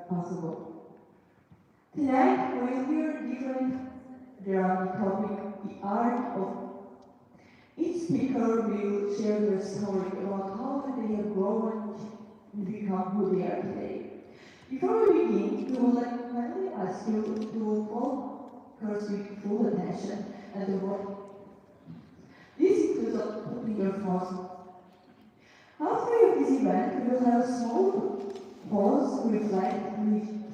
possible. Tonight, we'll hear different dramatic topic, the art of each speaker will share their story about how they have grown to become who they are today. Before we begin, we would kindly ask you to focus with full attention and to work. This includes putting your phones. After this event, we will have a small pause to reflect and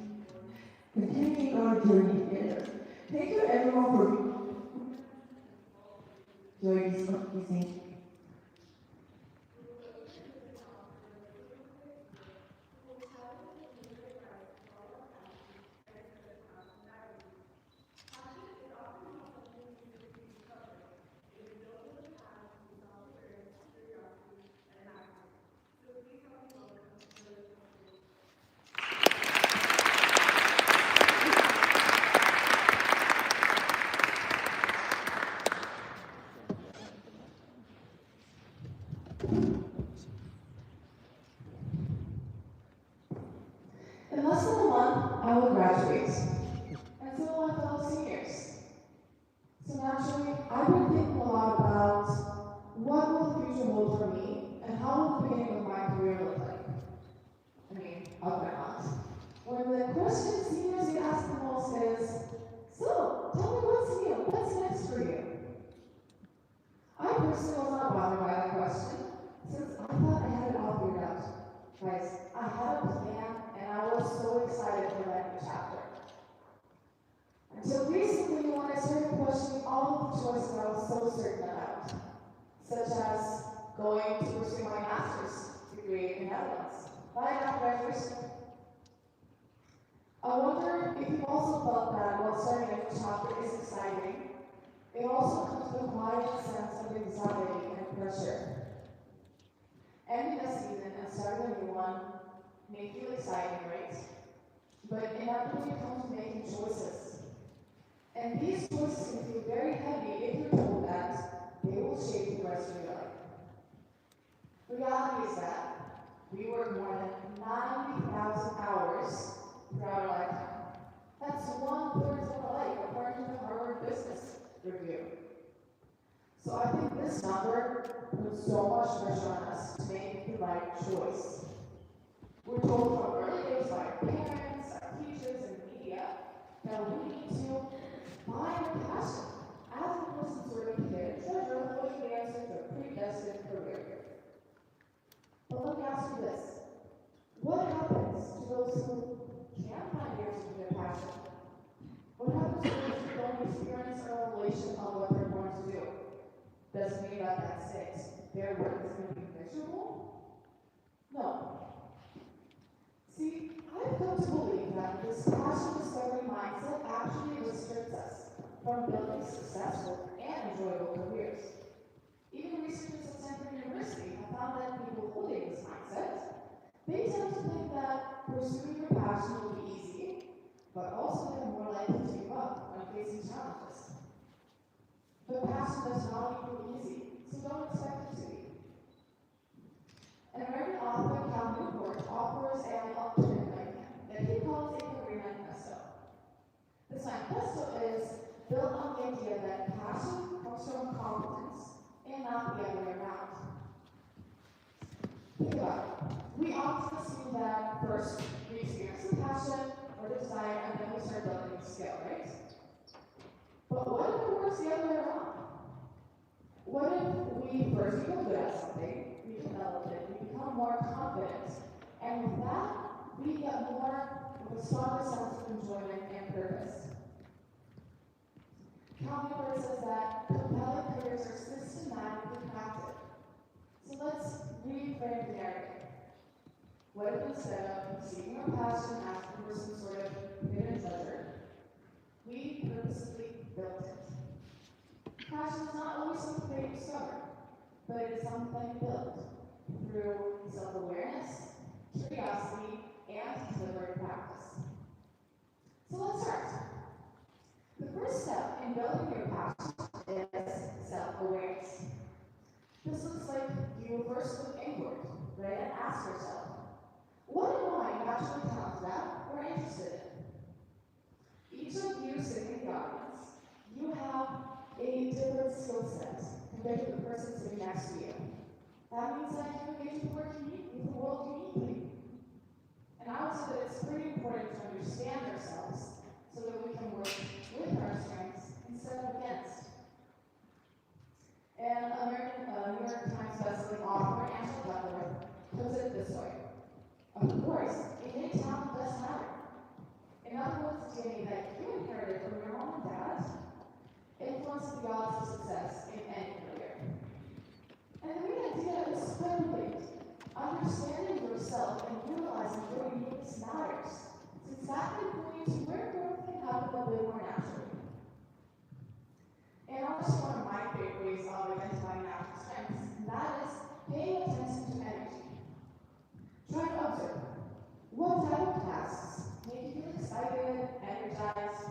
continuing our journey together. Thank you everyone for joining this evening. In less than a month, I will graduate, and so will my fellow seniors. So naturally, I've been thinking a lot about what will the future hold for me, and how will the beginning of my career look like. I mean, up and not. One of the questions seniors get asked the most is, so, tell me what's new, what's next for you? I personally was not bothered by that question, since I thought I had it all figured out. Guys, I had a plan, and I was so excited for that new chapter. Until recently, when I started questioning all of the choices I was so certain about, such as going to pursue my master's degree in Netherlands right after graduation. I wonder if you've also felt that while starting a new chapter is exciting, it also comes with a quiet sense of anxiety and pressure. Ending a season and starting a new one may feel exciting, right? But inevitably it comes to making choices. And these choices can feel very heavy if you're told that they will shape the rest of your life. The reality is that we work more than 90,000 hours throughout our lifetime. That's 1/3 of our life, according to the Harvard Business Review. So I think this number puts so much pressure on us to make the right choice. We're told from early age by our parents, our teachers, and media that we need to find our passion as a person sort of kid, treasure what the answer to a predestined career. But let me ask you this. What happens to those who can't find the answer to their passion? What happens to those who don't experience a revelation on what they're going to do? Does it mean that that's it? Their work is going to be miserable? No. See, I've come to believe that this passion discovery mindset actually restricts us from building successful and enjoyable careers. Even researchers at Stanford University have found that people holding this mindset, they tend to think that pursuing your passion will be easy, but also they're more likely to give up when facing challenges. But passion does not equal easy, so don't expect it to be. An American author, Cal Newport, offers an alternate idea that he calls a career manifesto. This manifesto is built on the idea that passion comes from competence and not the other way around. Think about it. We often assume that first we experience the passion or the desire and then we start building the skill, right? But what if it works the other way around? What if we first become good at something, we develop it, we become more confident, and with that, we get more of a stronger sense of enjoyment and purpose? Cal Newport says that compelling careers are systematically crafted. So let's reframe the narrative. What if instead of seeking our passion asking for some sort of hidden treasure, we purposely built it? Passion is not always something that you discover, but it is something that you build through self-awareness, curiosity, and deliberate practice. So let's start. The first step in building your passion is self-awareness. This looks like you first look inward, right, and ask yourself, what am I naturally talented at or compared to the person sitting next to you. That means that you engage with the world uniquely. And I would say that it's pretty important to understand ourselves so that we can work with our strengths instead of against. And New York Times bestselling author Angela Duckworth puts it this way: of course, innate talent does matter. In other words, the DNA that you inherited from your mom and dad influences the odds of success in any career. And the main idea is simply understanding yourself and realizing your uniqueness matters, since that can point you to where growth can happen a bit more naturally. And also one of my favorite ways of identifying natural strengths, and that is paying attention to energy. Try to observe what type of tasks make you feel excited, energized,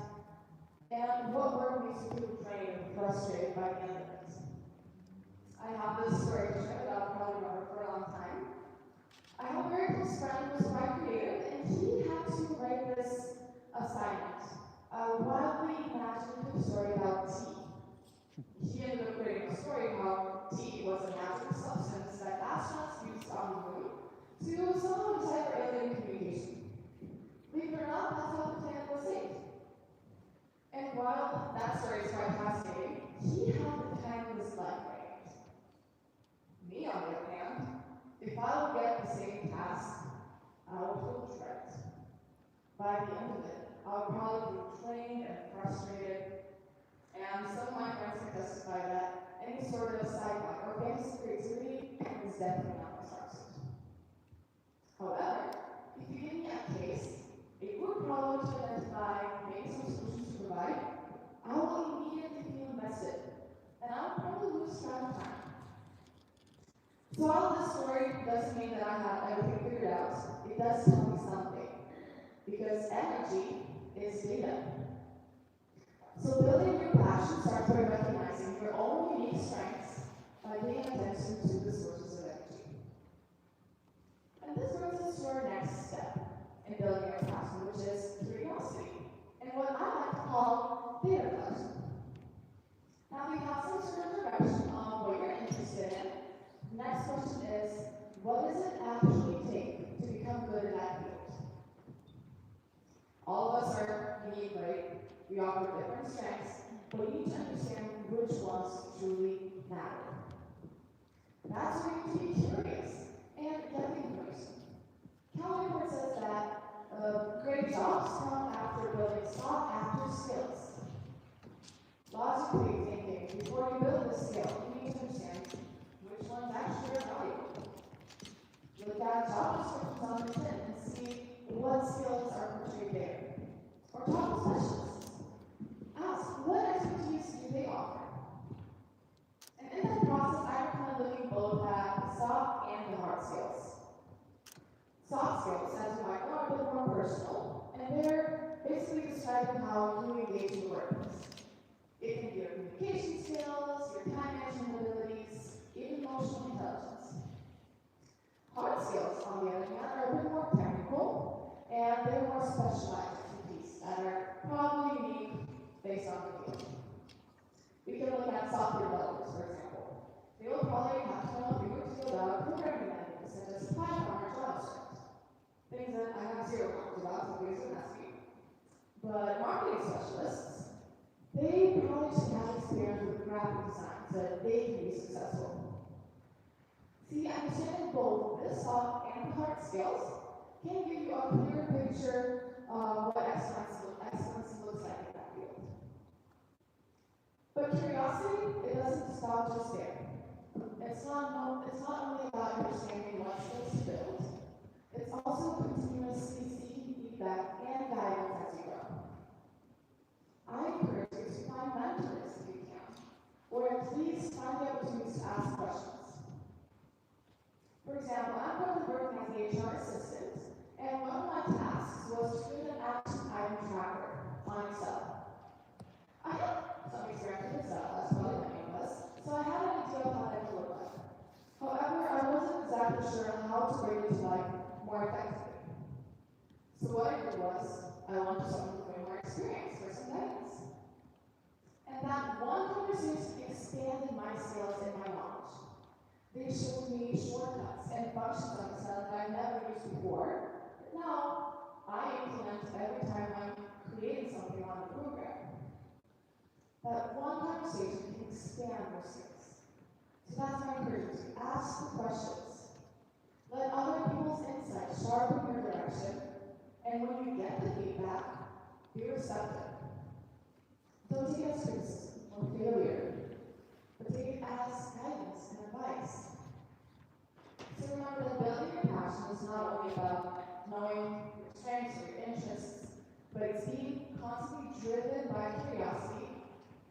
and what work makes you feel drained and frustrated by the end of it. I have this story to share that I'll probably remember for a long time. I have a very close friend who was quite creative, and he had to write this assignment, a wildly imaginative story about tea. He ended up creating a story how tea was a magic substance that astronauts used on the moon to somehow decipher alien communication. Believe it or not, that's how the planet was saved. And while that story is quite fascinating, he had the time of his life right. Me, on the other hand, if I would get the same task, I would feel tricked. By the end of it, I would probably feel drained and frustrated. And some of my friends can testify that any sort of sci-fi or fantasy creativity is definitely not my strong suit. However, if you give me a case, a good problem to identify, maybe some solutions to provide, I will immediately feel invested, and I will probably lose track of time. So all of this story doesn't mean that I have everything figured out. It does tell me something, because energy is data. So building your passion starts by recognizing your own unique strengths by paying attention to the sources of energy. And this brings us to our next step in building our passion, which is curiosity, and what I like to call data collection. Now we have some sort of direction on what you're interested in. The next question is, what does it actually take to become good in that field? All of us are unique, right? We offer different strengths, but we need to understand which ones truly matter. That's where you need to be curious and get the information. Cal Newport says that great jobs come after building sought-after skills. Logically thinking, before you build a skill, you need to understand which ones actually are valuable. Look at job descriptions on LinkedIn and see what skills are portrayed there. Or talk to specialists. Ask, what expertise do they offer? And in that process, I recommend looking both at the soft and the hard skills. Soft skills, as you might know, are a bit more personal, and they're basically describing how you engage in the workplace. It can be your communication skills, your time management abilities, even emotional intelligence. Hard skills, on the other hand, are a bit more technical, and they're more specialized expertise that are probably unique based on the field. We can look at software developers, for example. They will probably have to know a thing or two about programming languages such as Python or JavaScript. Things that I have zero knowledge about, so please don't ask me. But marketing specialists, they probably should have experience with graphic design so that they can be successful. See, understanding both the soft and the hard skills can give you a clear picture of what excellence looks like in that field. But curiosity, it doesn't stop just there. It's not only about understanding what skills to build, it's also continuously seeking feedback and guidance as you grow. I encourage you to find mentors if you can, or at least find the opportunities to ask questions. For example, I'm currently working as an HR assistant, and one of my tasks was to create an action item tracker on Excel. I have some experience with Excel, as probably many of us, so I had an idea of how that would look like. However, I wasn't exactly sure how to bring it to life more effectively. So what I did was, I wanted someone with way more experience for some guidance. And that one conversation expanded my skills and my knowledge. They showed me shortcuts and functions of Excel that I've never used before. But now, I implement every time I'm creating something on the program. That one conversation can expand your skills. So that's my encouragement to you. Ask the questions. Let other people's insights sharpen your direction, and when you get the feedback, be receptive. Don't take it as criticism or failure, but take it as guidance and advice. So remember that building your passion is not only about knowing your strengths or your interests, but it's being constantly driven by curiosity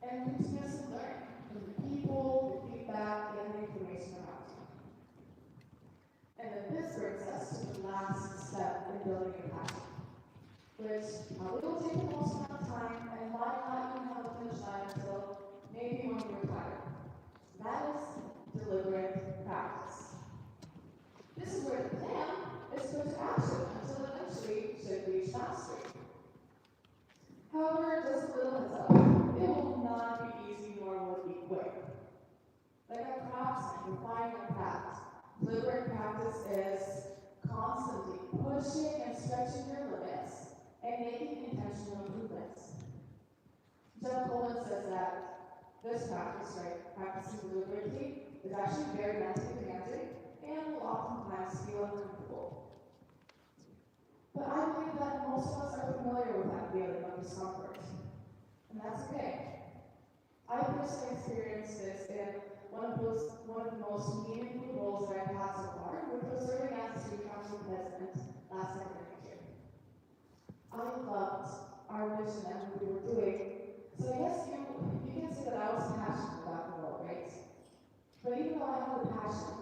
and continuously learning from the people, the feedback, and the information around you. And then this brings us to the last step in building your passion, which probably will take the most amount of time and might not even have a finish line until maybe when you're retired. That is deliberate practice. This is where the plan is put to action until eventually should reach mastery. However, just a little heads up, it will not be easy nor will it be quick. Like a craftsman refining a craft, deliberate practice is constantly pushing and stretching your limits and making intentional improvements. Jeff Coleman says that this practice, practicing deliberately, is actually very mentally demanding and will oftentimes feel uncomfortable. But I believe that most of us are familiar with that feeling of discomfort, and that's okay. I personally experienced this in one of the most meaningful roles that I've had so far, which was serving as the student council president last academic year. I loved our mission and what we were doing, so I guess you can say that I was passionate about the role, right? But even though I had the passion,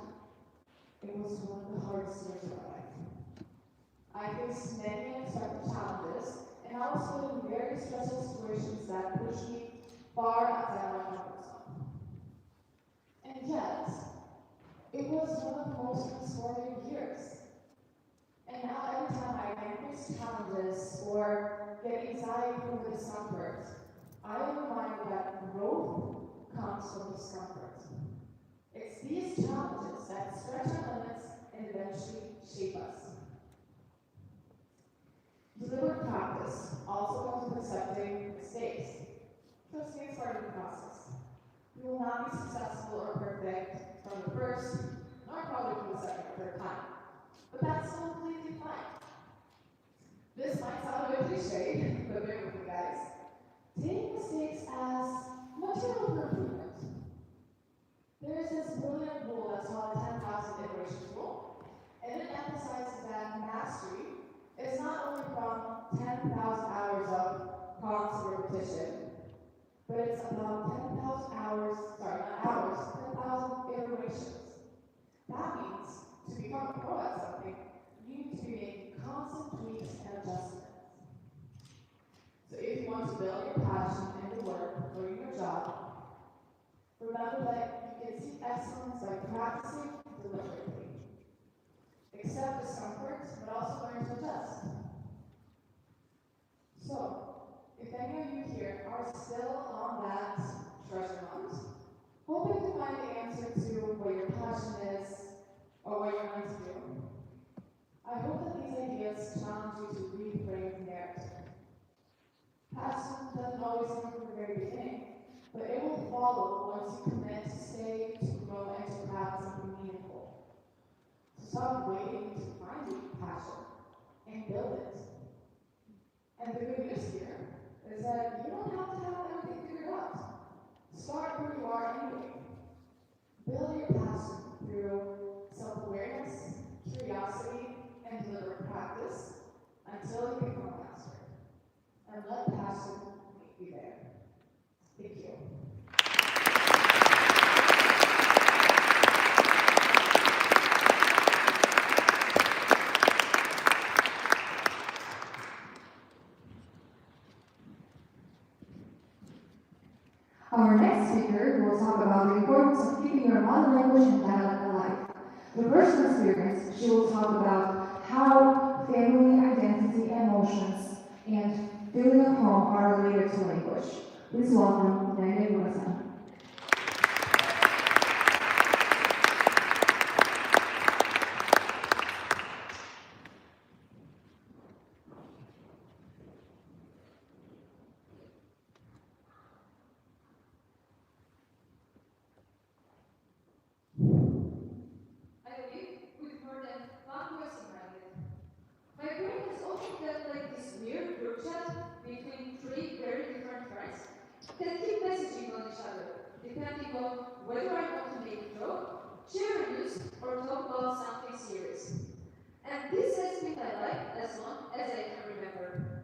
it was one of the hardest years of my life. I faced many unexpected challenges, and I was put in very stressful situations that pushed me far outside my comfort zone. And yet, it was one of the most transformative years. And now every time I face challenges or get anxiety from the discomfort, I am reminded that growth comes from discomfort. It's these challenges that stretch our limits and eventually shape us. Deliberate practice also comes with accepting mistakes. Trust me, it's part of the process. You will not be successful or perfect from the first, nor probably from the second or third time. But that's completely fine. This might sound a bit cliche, but bear with me, guys. Take mistakes as material for improvement. There is this brilliant rule that's called the 10,000 iterations rule, and it emphasizes that mastery is not only from 10,000 hours of constant repetition, but it's about 10,000 iterations. That means to become a pro at something, you need to be making constant tweaks and adjustments. So if you want to build your passion in your work or in your job, remember that you can seek excellence by practicing deliberately. Accept discomfort, but also learn to adjust. So, if any of you here are still on that treasure hunt, hoping to find the answer to what your passion is or what you're going to do, I hope that these ideas challenge you to reframe the narrative. Passion doesn't always come from the very beginning, but it will follow once you commit to stay, to grow, and to craft something meaningful. So stop waiting to find your passion and build it. And the good news here is that you don't have to have everything figured out. Start where you are anyway. Build your passion through self-awareness, curiosity, and deliberate practice until you become a master. And let passion meet you there. Thank you. Our next speaker will talk about the importance of keeping your mother language and dialect alive. The personal experience, she will talk about how family, identity, emotions, and feeling of home are related to language. Please welcome Nene Wilson. whether I want to make a joke, share news, or talk about something serious. And this has been my life as long as I can remember.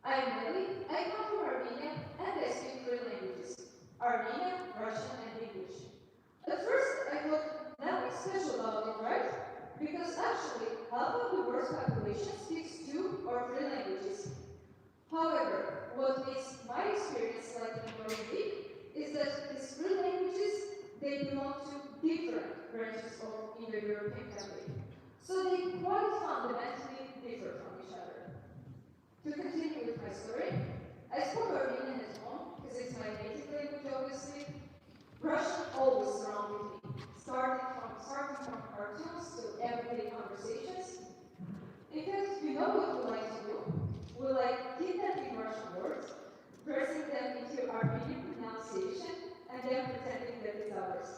I'm Nelly, I come from Armenia, and I speak 3 languages: Armenian, Russian, and English. At first, I thought nothing special about it, right? Because actually, half of the world's population speaks 2 or 3 languages. However, what makes my experience slightly more unique is that these 3 languages, they belong to different branches of Indo-European family. So they quite fundamentally differ from each other. To continue with my story, I spoke Armenian at home, because it's my native language, obviously. Russian always surrounded me, starting from cartoons to everyday conversations. In fact, you know what we like to do? We like kidnapping Russian words, pressing them into Armenian pronunciation, and then pretending that it's ours.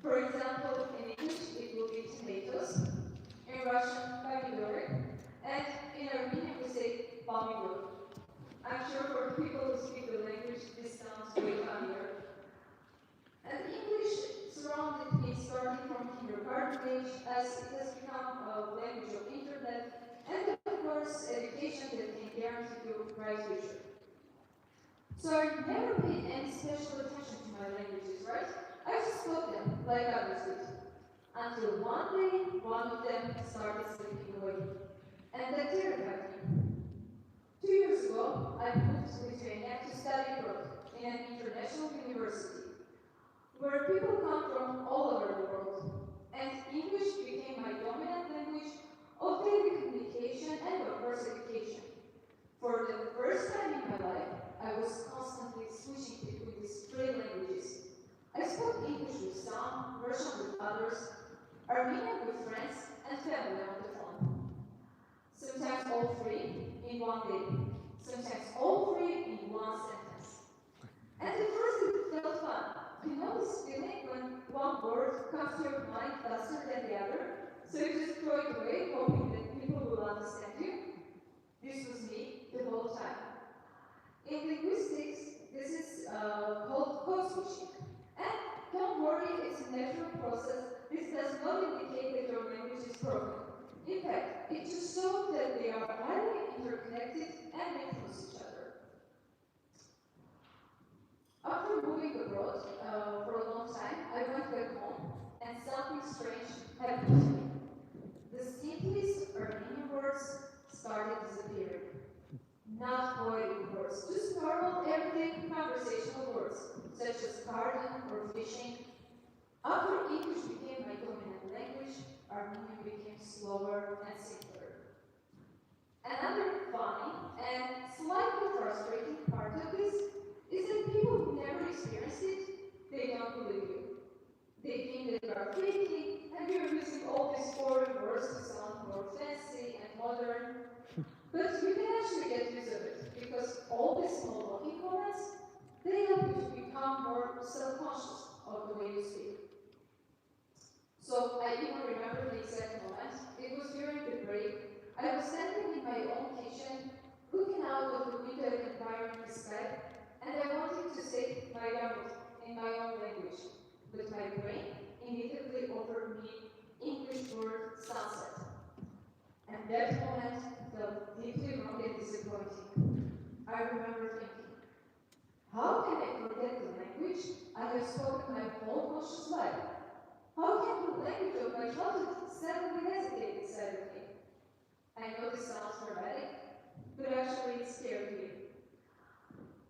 For example, in English, it will be tomatoes, in Russian, помидоры, and in Armenian, we say pomidor. I'm sure for people who speak the language, this sounds way funnier. And English surrounded me starting from kindergarten age, as it has become a language of internet, and of course, education that can guarantee you a bright future. So I never paid any special attention to my languages, right? I just spoke them like others did. Until one day, one of them started slipping away. And that terrified me. 2 years ago, I moved to Lithuania to study abroad in an international university, where people come from all over the world. And English became my dominant language of daily communication and of course education. For the first time in my life, I was constantly switching between these 3 languages. I spoke English with some, Russian with others, Armenian with friends, and family on the phone. Sometimes all 3 in one day. Sometimes all 3 in one sentence. At the first it felt fun. You know this feeling when one word comes to your mind faster than the other? So you just throw it away, hoping that people will understand you? This was me the whole time. In linguistics, this is called code switching. And don't worry, it's a natural process. This does not indicate that your language is broken. In fact, it just shows that they are highly interconnected and influence each other. After moving abroad for a long time, I went back home, and something strange happened to me. The simplest Armenian words started disappearing. Not poetic words, just normal, everyday conversational words, such as garden or fishing. After English became my dominant language, Armenian became slower and simpler. Another funny and slightly frustrating part of this is that people who never experienced it, they don't believe you. They think that you are faking, and you're using all these foreign words to sound more fancy and modern. But you can actually get used to it, because all these small walking comments, they help you to become more self-conscious of the way you speak. So I even remember the exact moment. It was during the break. I was standing in my own kitchen, looking out of the window at the environment sky, and I wanted to say my yamut in my own language. But my brain immediately offered me English word sunset. And that moment felt deeply wrong and disappointing. I remember thinking, how can I forget the language I have spoken my whole conscious life? How can the language of my childhood suddenly hesitate inside of me? I know this sounds dramatic, but actually it scared me.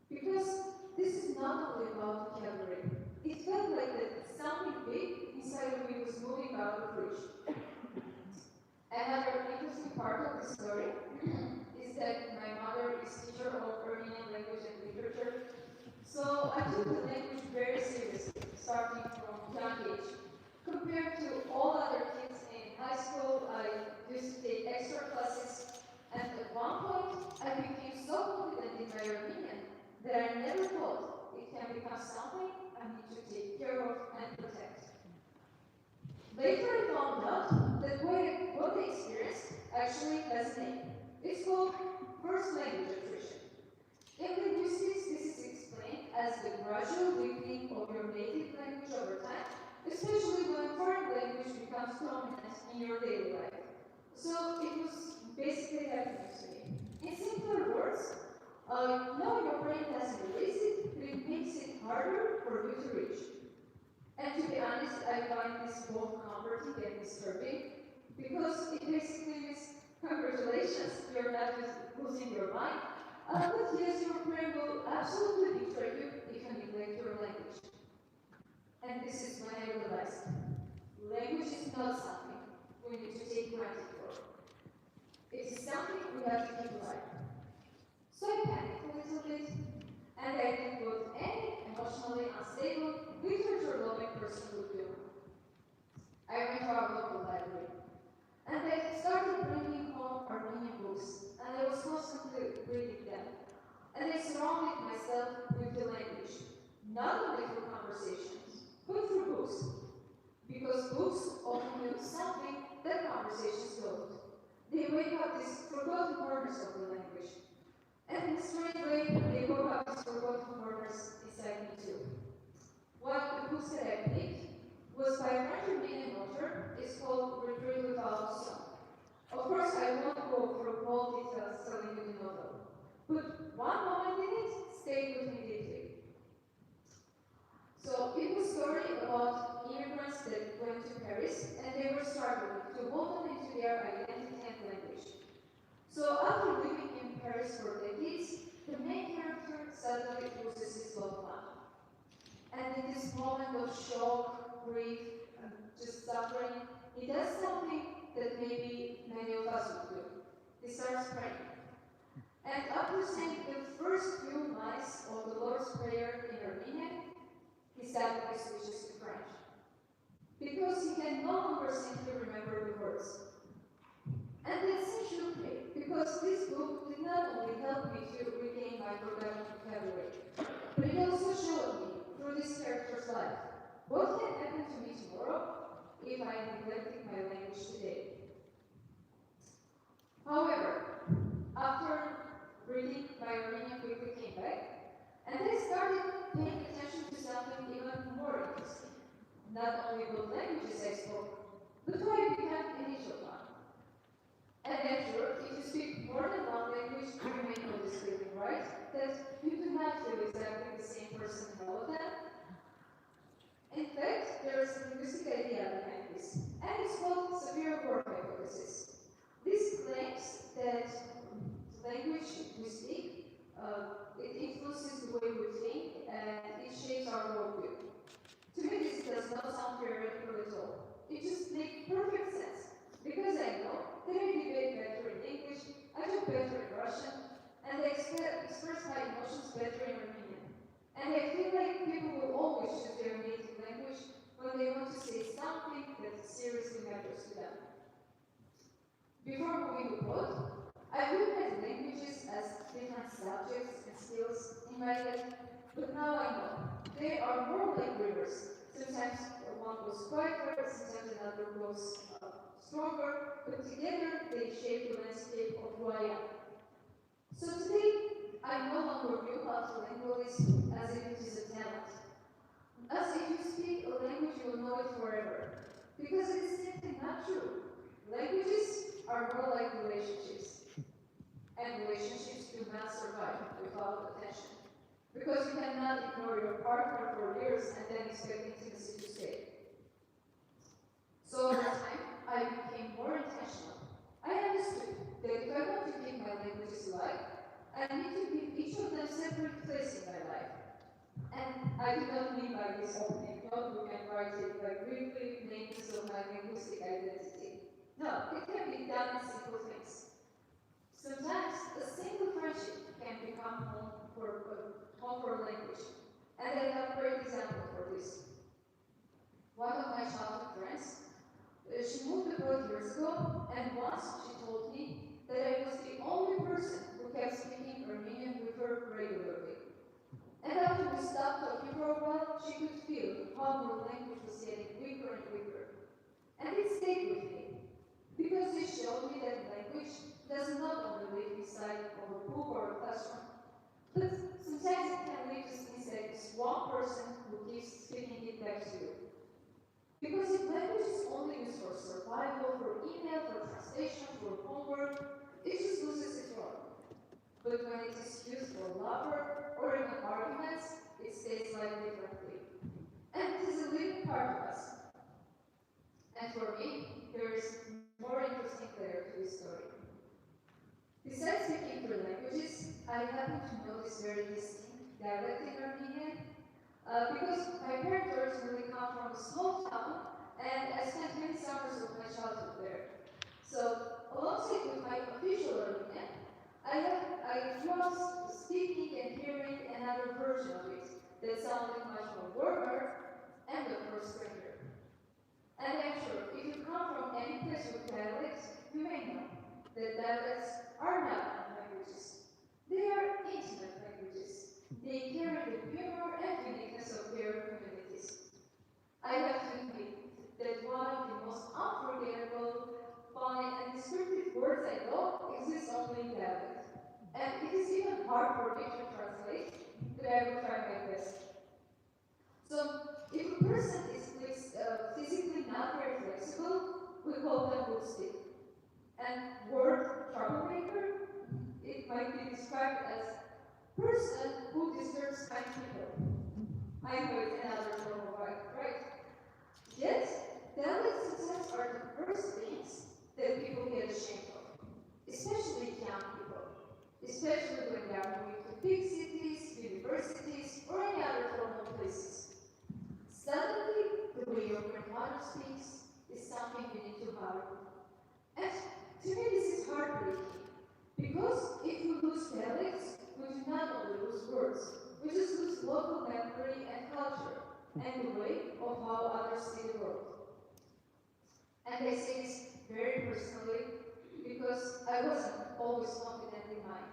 Because this is not only about vocabulary. It felt like that something big inside of me was moving out of reach. Another interesting part of the story is that my mother is teacher of Armenian language and literature. So I took the language very seriously, starting from young age. Compared to all other kids in high school, I used to take extra classes, and at one point, I became so confident in my Armenian that I never thought it can become something I need to take care of and protect. Later, I found out that what I experienced actually has a name. It's called first language attrition. In linguistics, this is explained as the gradual weakening of your native language over be honest, I find this both comforting and disturbing because it basically means congratulations, you're not just losing your mind, but yes, your brain will absolutely betray you if you neglect your language. And this is when I realized language is not something we need to take granted for. It is something we have to keep alive. So I panicked a little bit, and I did what any emotionally unstable, literature-loving person would do. I went to our local library, and I started bringing home Armenian books, and I was constantly reading them. And I surrounded myself with the language, not only through conversations, but through books. Because books often do something that conversations don't. They wake up these forgotten corners of the language. And in a strange way, they woke up these forgotten corners inside me too. One of the books that I picked was by a French Armenian author. It's called Retreat Without Song. Of course, I won't go through all details telling you the novel, but one moment in it stayed with me deeply. So it was a story about immigrants that went to Paris and they were struggling to hold on into their identity and language. So after living in Paris for decades, the main character suddenly loses his loved one. And in this moment of shock, grief, and just suffering, he does something that maybe many of us would do. He starts praying. And after saying the first few lines of the Lord's Prayer in Armenian, he suddenly switches to French. Because he can no longer simply remember the words. And that scene shook me, because this book did not only help me to regain my forgotten vocabulary, but it also showed me, through this character's life, what can happen to me tomorrow if I neglected my language today. However, after reading, my Armenian quickly came back, and I started paying attention to something even more interesting. Not only what languages I spoke, but who I became in each of them. And I'm sure if you speak more than one language, you may know this feeling, right? That you do not feel exactly the same person in all of them. In fact, there is a linguistic idea behind this, and it's called severe word hypothesis. This claims that language we speak, it influences the way we think, and it shapes our worldview. To me, this does not sound theoretical at all. It just makes perfect sense, because I know that I debate better in English, I talk better in Russian, and I express my emotions better in Armenian. And I feel like people will always choose their native language when they want to say something that seriously matters to them. Before moving abroad, I looked at languages as different subjects and skills in my head, but now I know they are more like rivers. Sometimes one goes quieter, sometimes another goes stronger, but together they shape the landscape of who I am. So today, I no longer view multilingualism as if it is a talent. As if you speak a language, you will know it forever. Because it is simply not true. Languages are more like relationships. And relationships do not survive without attention. Because you cannot ignore your partner for years and then expect intimacy to stay. So over time, I became more intentional. I understood that if I want to keep my languages alive, I need to give each of them separate place in my life. And I do not mean by this opening notebook and writing like briefly names of my linguistic identity. No, it can be done in simple things. Sometimes a single friendship can become home for language. And I have a great example for this. One of my childhood friends, she moved abroad years ago, and once she told me that I was the only person who kept speaking Armenian with her regularly. And after we stopped talking for a while, she could feel how her language was getting weaker and weaker. And it stayed with me, because it showed me that language does not only live inside of a book or a classroom, but sometimes it can live just inside this one person who keeps speaking it back to you. Because if language is only used for survival, for email, for translation, for homework, it just loses its role. But when it is used for love or even arguments, it stays like differently. and it is a living part of us. And for me, there is more interesting layer to this story. Besides speaking three languages, I happen to know this very distinct dialect in Armenian because my parents originally come from a small town and I spent many summers of my childhood there. So, alongside with my official Armenian, I grew up speaking and hearing another version of it that sounded much more warmer and of course stranger. And I'm sure if you come from any place with dialects, you may know that dialects are not languages. They are intimate languages. They carry the humor and uniqueness of their communities. I have to admit that one of the most unforgettable, funny, and descriptive words I know exists only in dialect. And it is even hard for me to translate, but I will try my best. So, if a person is physically not very flexible, we call them wood stick. And word troublemaker, it might be described as person who disturbs kind people. I know it's another form of right? Yet, dialect success are the first things that people get ashamed of, especially young people, especially when they are moving to big cities, universities, or any other formal places. Suddenly, the way your grandmother speaks is something you need to value. And to me, this is heartbreaking, because if we lose dialects, we do not only lose words, we just lose local memory and culture, and the way of how others see the world. And I say this very personally, because I wasn't always confident in mine.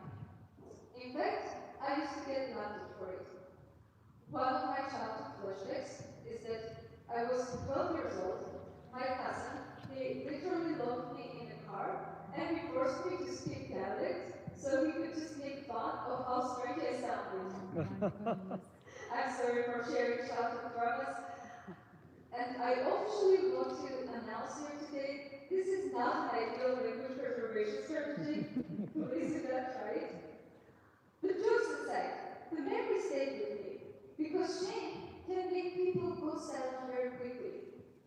In fact, I used to get laughed at for it. One of my childhood flashbacks is that I was 12 years old. My cousin, he literally locked me in a car and he forced me to speak dialect so he could just make fun of how strange I sounded. I'm sorry for sharing childhood traumas. And I officially want to announce here today, this is not an ideal language preservation strategy. Please do not try it. But jokes aside, the memory stayed with me, because shame can make people go silent very quickly.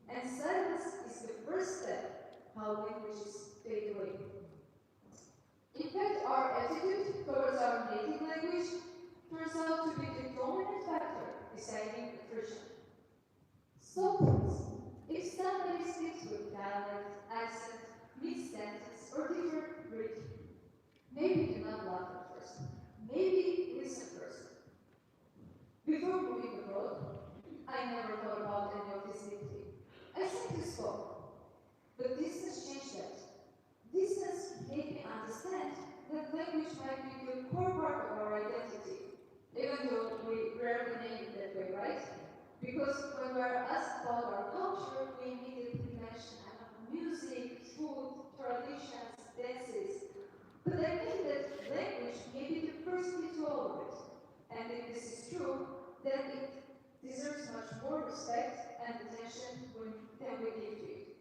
And silence is the first step how languages fade away. In fact, our attitude towards our native language turns out to be the dominant factor deciding attrition. So please, if somebody speaks with dialect, accent, mid-sentence, or different rhythm, maybe do not laugh at first. Maybe listen first. Before moving abroad, I never thought about any of this deeply. I simply spoke. But distance changed that. Distance made me understand that language might be the core part of our identity, even though we rarely name it that way, right? Because when we are asked about our culture, we immediately mention music, food, traditions, dances. But I think that language may be the first key to all of it. And if this is true, then it deserves much more respect and attention than we give to it.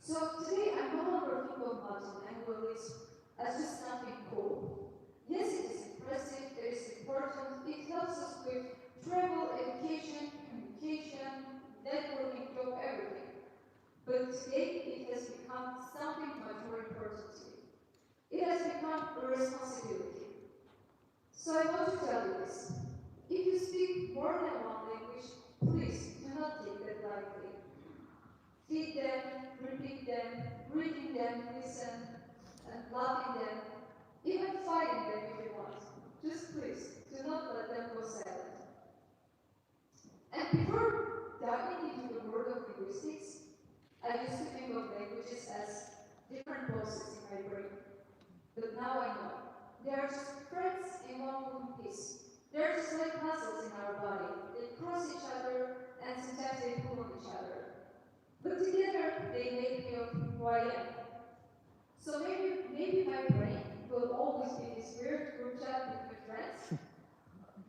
So today I'm no longer thinking of multilingualism as just something cool. Yes, it is impressive, it is important, it helps us with travel, education, communication, networking, job, everything. But today it has become something much more important to me. It has become a responsibility. So I want to tell you this. If you speak more than one language, please do not take that lightly. Feed them, repeat them, reading them, listen, and loving them, even fighting them if you want. Just please, do not let them go silent. And before diving into the world of linguistics, I used to think of languages as different pulses in my brain. But now I know. They are just threads in one moving piece. They are just like muscles in our body. They cross each other, and sometimes they pull on each other. But together, they make me of who I am. So maybe my brain will always be this weird group chat with my friends.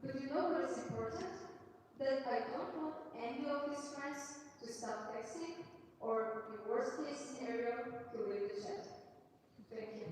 But you know what is important? That I don't want any of these friends to stop texting, or in worst case scenario, to leave the chat. Thank you.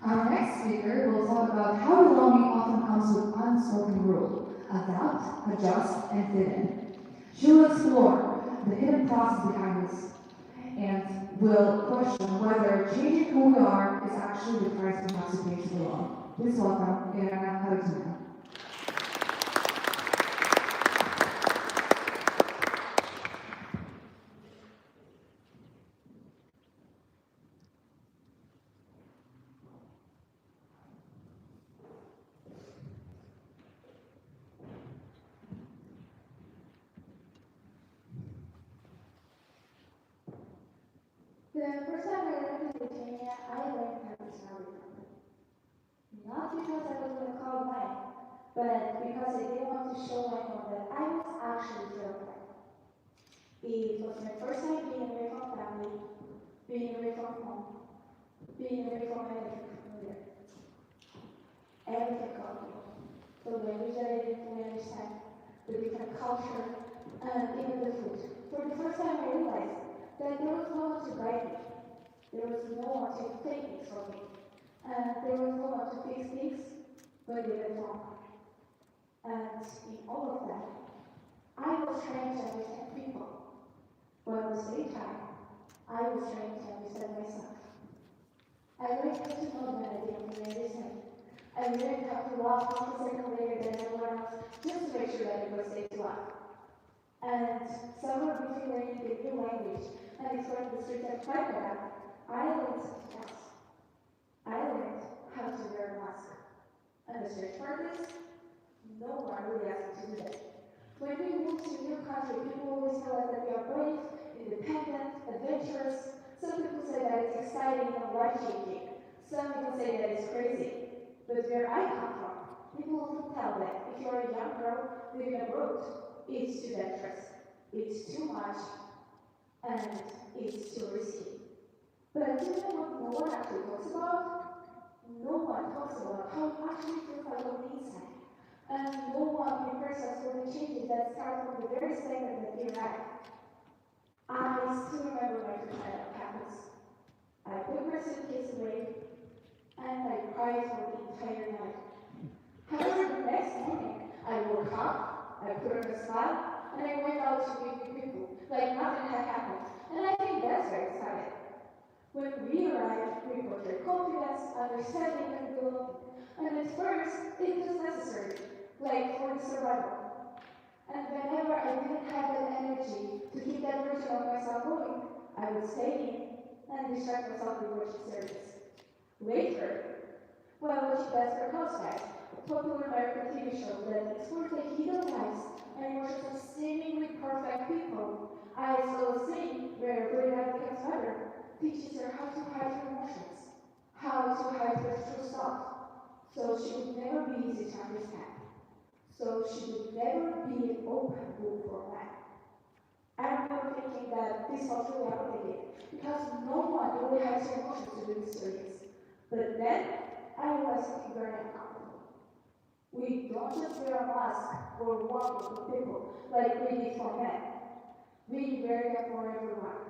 Our next speaker will talk about how belonging often comes with unspoken rule: adapt, adjust, and fit in. She will explore the hidden process behind this and will question whether changing who we are is actually the price we have to pay to belong. Please welcome Irena Harutuna. The first time I went to Lithuania, I learned how to smell it. Not because I was going to call mine, but because I didn't want to show my mom that I was actually terrified. It was my first time being away from family, being away from home, being away from everything familiar. Everything cultural. The language that I didn't fully understand, the different culture, and even the food. For the first time I realized that there was no one to guide me. There was no one to take things from me. And there was no one to fix things when they went wrong. And in all of that, I was trying to understand people. But at the same time, I was trying to understand myself. I learned how to know when I didn't fully understand. I learned how to laugh half a second later than everyone else, just to make sure that it was safe to laugh. And somewhere between learning the new language and exploring the streets of Prague, I learned something else. I learned how to wear a mask. And the strange part is, no one really asked me to do that. When we move to a new country, people always tell us that we are brave, independent, adventurous. Some people say that it's exciting and life-changing. Some even say that it's crazy. But where I come from, people often tell that if you're a young girl living abroad, it's too dangerous, it's too much, and it's too risky. But you know what no one actually talks about? No one talks about how it actually feels like on the inside. And no one prepares us for the changes that start from the very second that we arrive. I still remember my first night on campus. I put my suitcase away, and I cried for the entire night. However, the next morning, I woke up, I put on a smile, and I went out to meet new people, like nothing had happened. And I think that's very exciting. When we arrived, we portrayed confidence, understanding, and belonging. And at first, it was necessary, like for the survival. And whenever I didn't have that energy to keep that version of myself going, I would stay in and distract myself with watching series. Later, while watching Desperate Housewives, a popular American TV show that explores the hidden lives and emotions of seemingly perfect people, I saw a scene where Brenda becomes better, teaches her how to hide her emotions, how to hide her true self, so she would never be easy to understand, so she would never be an open book for men. I remember thinking that this was really outdated, because no one really hides their emotions to do this serious. But then, I realized something very uncomfortable. We don't just wear a mask or walk with people like we did for men. We wear them for everyone.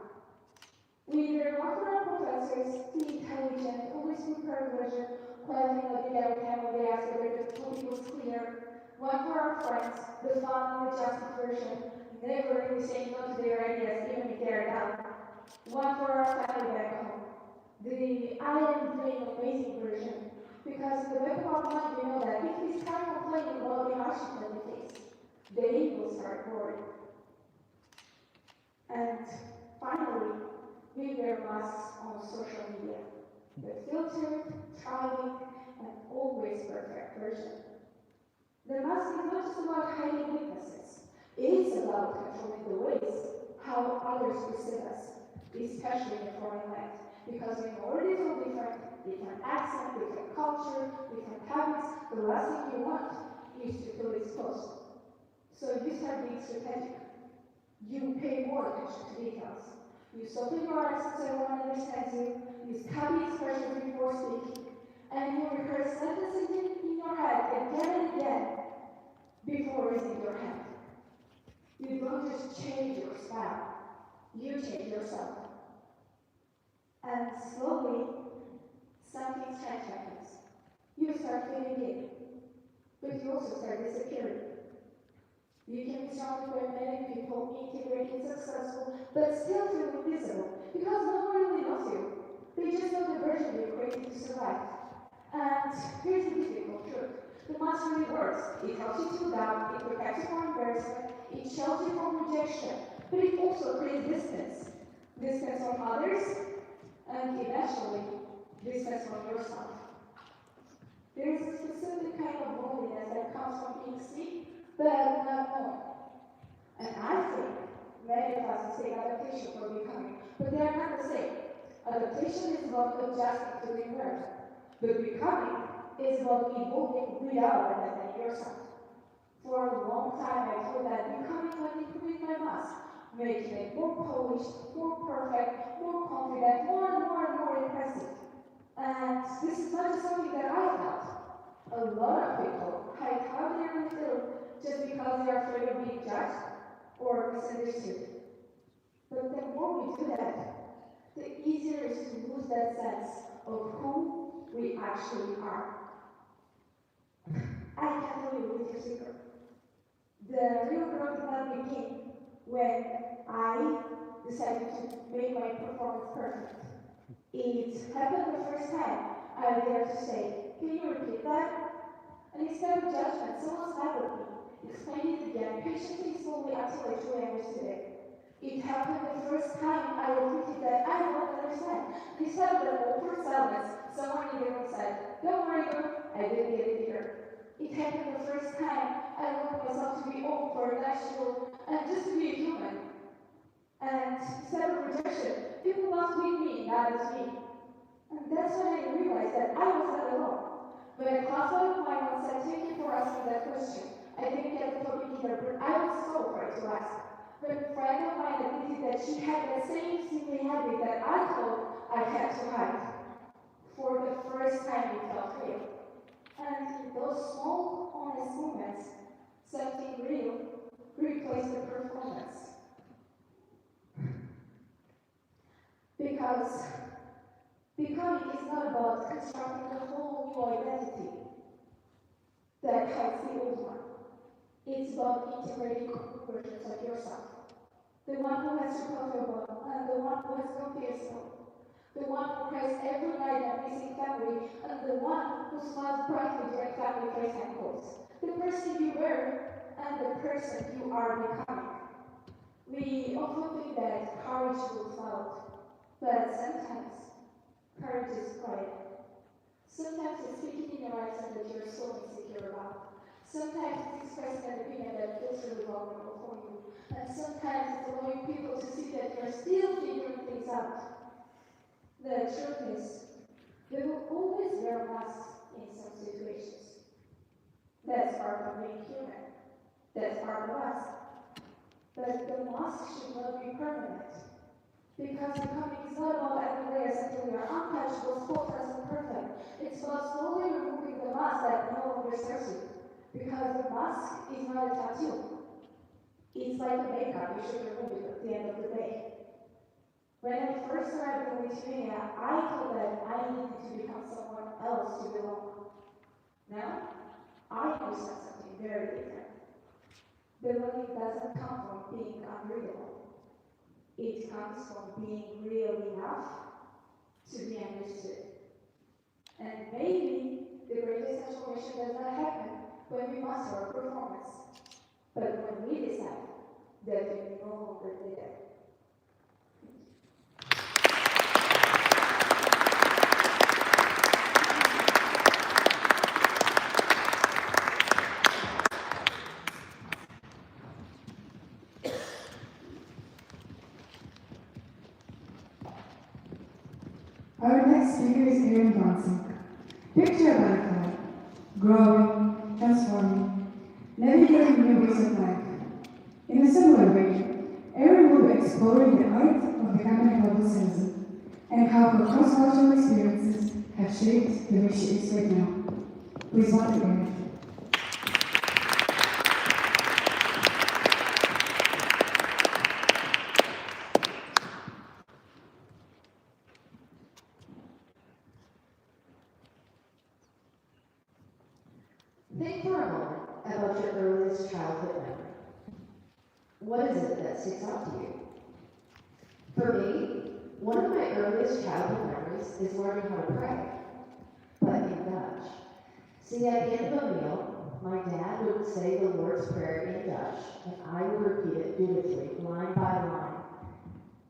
We wear one for our professors, the intelligent, always prepared version, quietly nodding every time when they ask whether the topic was clear. One for our friends, the fun and adjusted version, never really saying no to their ideas even if they are down. One for our family back home, the I am doing amazing version. Because in the back of our mind we know that if we start complaining about the hardships that we face, they will start worrying. And finally, we wear masks on social media. The filtered, thriving, and always perfect version. The mask is not just about hiding weaknesses. It is about controlling the ways how others perceive us, especially in a foreign land. Because we know we're different accent, different culture, different habits. The last thing you want is to feel exposed. So you start being strategic. You pay more attention to details. You soften your accent so everyone understands you. You study expressions before speaking. And you rehearse sentences in your head again and again before raising your hand. You don't just change your style. You change yourself. And slowly, something strange happens. You can be surrounded by many people, integrated, successful, but still feel invisible because no one really knows you. They just know the version you created to survive. And here's the difficult truth. The mask really works. It helps you to cool down, it protects you from embarrassment, it shields you from rejection, but it also creates distance. Distance from others, and eventually, distance from yourself. There is a specific kind of loneliness that comes from being seen, but not known. And I think many of us mistake adaptation for becoming, but they are not the same. Adaptation is about adjusting to the environment, but becoming is about evolving without abandoning yourself. For a long time, I thought that becoming was improving my mask, making it more polished, more perfect, more confident, more and more and more impressive. And this is not just something that I felt. A lot of people hide how they really feel just because they are afraid of being judged or misunderstood. But the more we do that, the easier it is to lose that sense of who we actually are. I can tell you a little secret. The real growth did not begin when I decided to make my performance perfect. It happened the first time I dared to say, "Can you repeat that?" And instead of judgment, someone smiled at me, explained it again, patiently, slowly, until I truly understood it. It happened the first time I admitted that I don't understand. Instead of the awkward silence, someone in the room said, "Don't worry, girl, I didn't get it either." It happened the first time I allowed myself to be awkward, natural, and just to be a human. And instead of rejection, people laughed with me, not as me. And that's when I realized that I was not alone. When a classmate of mine once said, "Thank you for asking that question. I didn't get the topic either, but I was so afraid to ask." When a friend of mine admitted that she had the same silly habit that I thought I had to hide, for the first time it felt real. And in those small, honest moments, something real replaced the performance. Because becoming is not about constructing a whole new identity that hides the old one. It's about integrating new versions of yourself. The one who has to comfortable and the one who has no fearful. The one who cries every night at missing family and the one who smiles brightly during family FaceTime calls. The person you were and the person you are becoming. We often think that courage will loud, but sometimes courage is quiet. Sometimes it's speaking in your accent that you're so insecure about. Sometimes it's expressing an opinion that feels really vulnerable for you. And sometimes it's allowing people to see that you're still figuring things out. The truth is, we will always wear masks in some situations. That's part of being human. That's part of us. But the mask should not be permanent. Because becoming is not about adding layers until we are untouchable, spotless, and perfect. It's about slowly removing the mask that no longer serves you. Because the mask is not a tattoo. It's like a makeup, you should remove it at the end of the day. When I first arrived in Lithuania, I thought that I needed to become someone else to belong. Now, I understand something very different. Belonging doesn't come from being unreadable. It comes from being real enough to be understood. And maybe the greatest transformation does not happen when we master our performance, but when we decide that we no longer need it. Our next speaker is Erin Johnson. Picture a butterfly, growing, transforming, navigating new ways of life. In a similar way, Erin will be exploring the art of becoming a global citizen and how her cross-cultural experiences have shaped the way she is right now. Please welcome Erin. Think for a moment about your earliest childhood memory. What is it that sticks out to you? For me, one of my earliest childhood memories is learning how to pray, but in Dutch. See, at the end of a meal, my dad would say the Lord's Prayer in Dutch, and I would repeat it dutifully, line by line.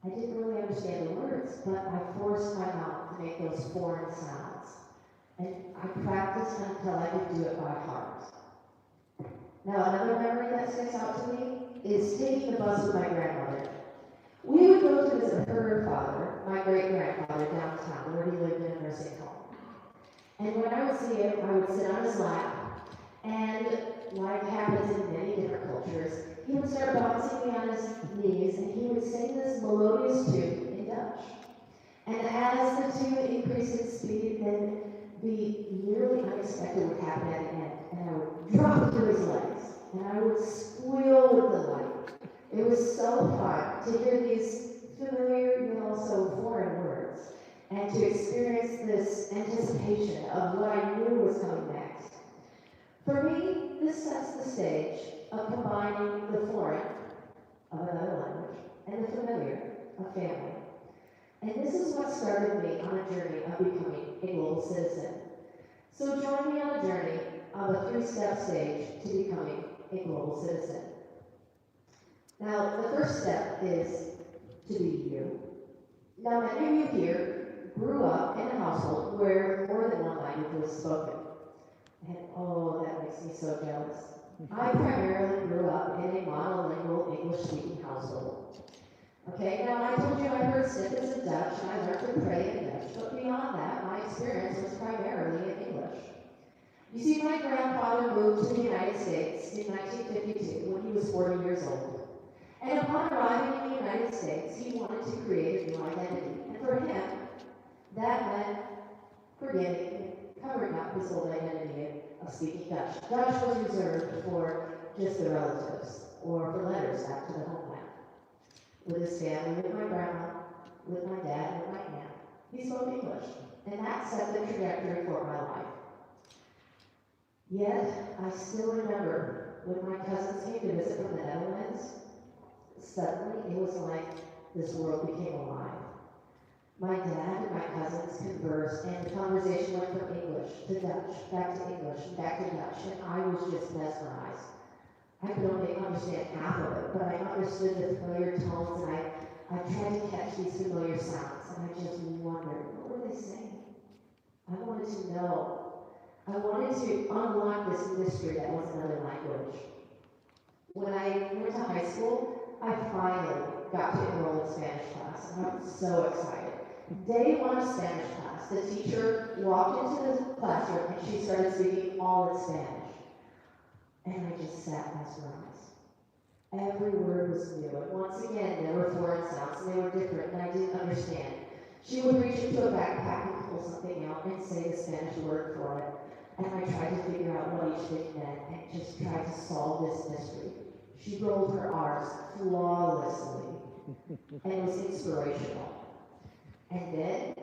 I didn't really understand the words, but I forced my mouth to make those foreign sounds. And I practiced until I could do it by heart. Now, another memory that sticks out to me is taking the bus with my grandmother. We would go to visit her father, my great-grandfather, downtown, where he lived in a nursing home. And when I would see him, I would sit on his lap, and like happens in many different cultures, he would start bouncing me on his knees, and he would sing this melodious tune in Dutch. And as the tune increased in speed, then the nearly unexpected would happen at the end, and I would drop to his legs, and I would squeal with delight. It was so fun to hear these familiar yet also foreign words, and to experience this anticipation of what I knew was coming next. For me, this sets the stage of combining the foreign of another language and the familiar of family. And this is what started me on a journey of becoming a global citizen. So join me on a journey of a 3-step stage to becoming a global citizen. Now, the first step is to be you. Now, many of you here grew up in a household where more than one language was spoken. And oh, that makes me so jealous. I primarily grew up in a monolingual English-speaking household. Okay, now I told you I heard snippets of Dutch and I learned to pray in Dutch, but beyond that, my experience was primarily in English. You see, my grandfather moved to the United States in 1952 when he was 40 years old. And upon arriving in the United States, he wanted to create a new identity. And for him, that meant forgetting, covering up his old identity of speaking Dutch. Dutch was reserved for just the relatives, or for letters back to the homeland. With his family, with my grandma, with my dad, with my aunt, he spoke English. And that set the trajectory for my life. Yet, I still remember when my cousins came to visit from the Netherlands, suddenly it was like this world became alive. My dad and my cousins conversed, and the conversation went from English to Dutch, back to English, back to Dutch, and I was just mesmerized. I could only understand half of it, but I understood the familiar tones, and I tried to catch these familiar sounds, and I just wondered, what were they saying? I wanted to know. I wanted to unlock this mystery that was another language. When I went to high school, I finally got to enroll in Spanish class, and I was so excited. Day 1 of Spanish class, the teacher walked into the classroom and she started speaking all in Spanish. And I just sat mesmerized. Every word was new, and once again, there were foreign sounds, and they were different, and I didn't understand. She would reach into a backpack and pull something out and say the Spanish word for it, and I tried to figure out what each thing meant and just tried to solve this mystery. She rolled her R's flawlessly, and it was inspirational. And then,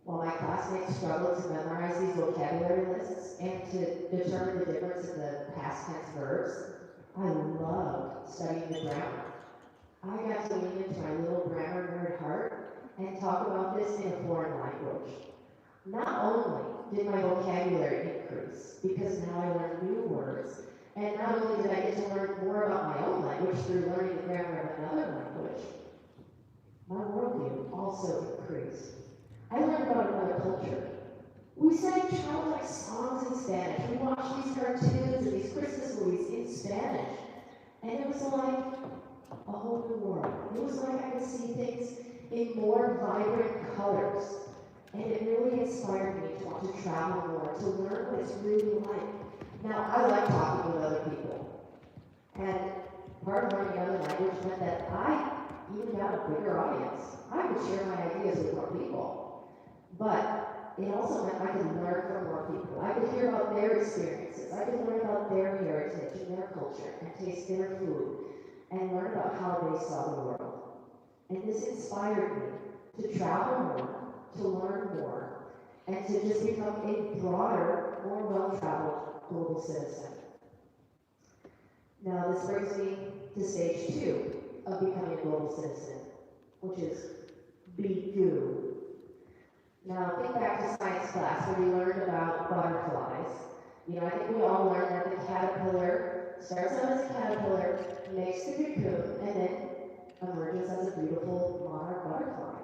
while my classmates struggled to memorize these vocabulary lists and to determine the difference in the past tense verbs, I loved studying the grammar. I got to lean into my little grammar nerd heart and talk about this in a foreign language. Not only did my vocabulary increase, because now I learned new words, and not only did I get to learn more about my own language through learning the grammar of another language, my worldview also increased. I learned about another culture. We sang childlike songs in Spanish. We watched these cartoons and these Christmas movies in Spanish. And it was like a whole new world. It was like I could see things in more vibrant colors. And it really inspired me to want to travel more, to learn what it's really like. Now, I like talking with other people. And part of learning another language meant that I even got a bigger audience. I could share my ideas with more people. But it also meant I could learn from more people. I could hear about their experiences. I could learn about their heritage and their culture and taste their food and learn about how they saw the world. And this inspired me to travel more, to learn more, and to just become a broader, more well-traveled global citizen. Now this brings me to stage 2 of becoming a global citizen, which is be goo. Now think back to science class where we learned about butterflies. You know, I think we all learned that the caterpillar starts out as a caterpillar, makes the cocoon, and then emerges as a beautiful monarch butterfly.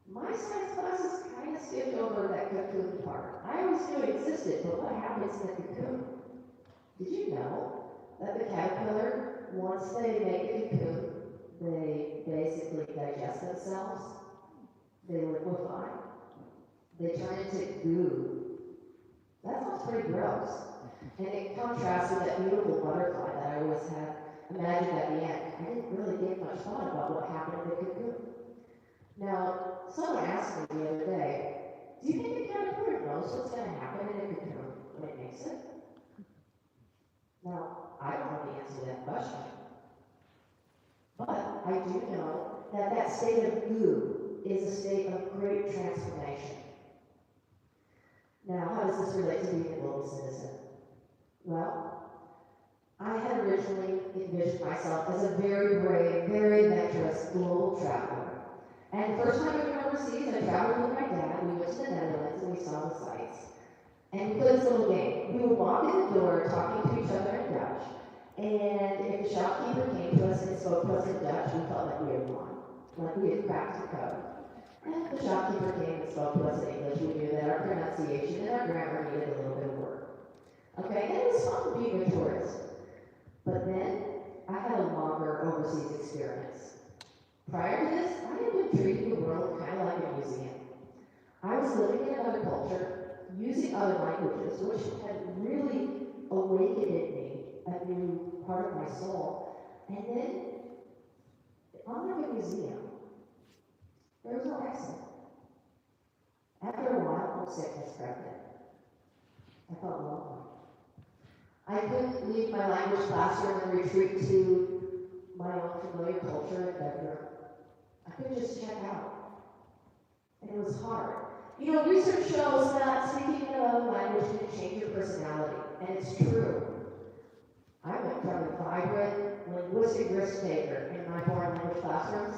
My science classes kind of skipped over that cocoon part. I always knew it existed, but what happens in the cocoon? Did you know that the caterpillar, once they make a cocoon, they basically digest themselves, they liquefy, they turn into goo. That sounds pretty gross. And it contrasts with that beautiful butterfly that I always had imagined at the end. I didn't really give much thought about what happened in the cocoon. Now, someone asked me the other day, do you think a caterpillar knows what's going to happen in a cocoon when it makes it? Now, I don't know the answer to that question. But I do know that that state of goo is a state of great transformation. Now, how does this relate to being a global citizen? Well, I had originally envisioned myself as a very brave, very adventurous global traveler. And the first time I went overseas, I traveled with my dad. We went to the Netherlands and we saw the sights. And we played this little game. We would walk in the door talking to each other in Dutch. And if the shopkeeper came to us and spoke to us in Dutch, we felt like we had won, like we had cracked the code. And if the shopkeeper came and spoke to us in English, we knew that our pronunciation and our grammar needed a little bit of work. Okay, and it was fun being a tourist. But then, I had a longer overseas experience. Prior to this, I had been treating the world kind of like a museum. I was living in another culture, using other languages, which had really awakened in me a new part of my soul. And then, unlike a museum, there was no exit. After a while, homesickness crept in. I felt lonely. I couldn't leave my language classroom and retreat to my own familiar culture and bedroom. I couldn't just check out. And it was hard. You know, research shows that speaking another language can change your personality, and it's true. I went from a vibrant, linguistic risk taker in my foreign language classrooms,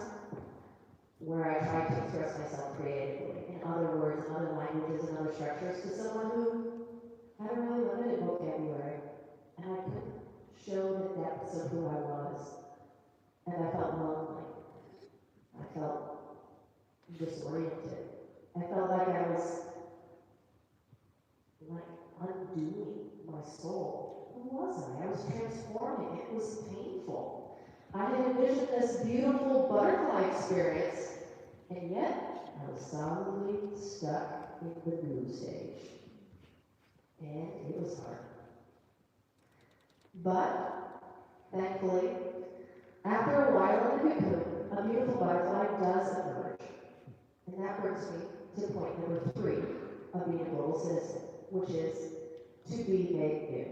where I tried to express myself creatively, in other words, in other languages, and other structures, to someone who had a really limited vocabulary, and I couldn't show the depths of who I was, and I felt lonely. I felt disoriented. I felt like I was undoing my soul. Who was I? I was transforming. It was painful. I had envisioned this beautiful butterfly experience, and yet I was solidly stuck in the goo stage. And it was hard. But, thankfully, after a while in the cocoon, a beautiful butterfly does emerge. And that brings me to point number 3 of being a global citizen, which is to be made new.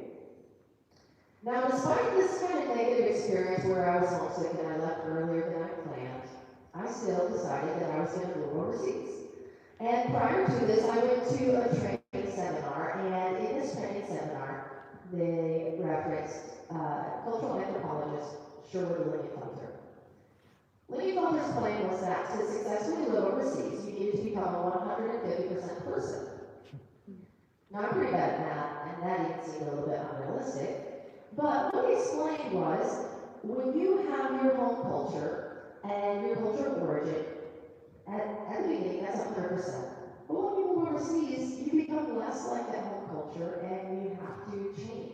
Now, despite this kind of negative experience where I was homesick and I left earlier than I planned, I still decided that I was going to move overseas. And prior to this, I went to a training seminar, and in this training seminar, they referenced cultural anthropologist Sherwood Lingenfelter. Lingenfelter's claim was that to successfully live overseas, you needed to become a 150% person. Now, I'm pretty bad at math, and that even seemed a little bit unrealistic. But what he explained was, when you have your home culture and your culture of origin, at the beginning, that's 100%. But when you move overseas, you become less like that home culture, and you have to change.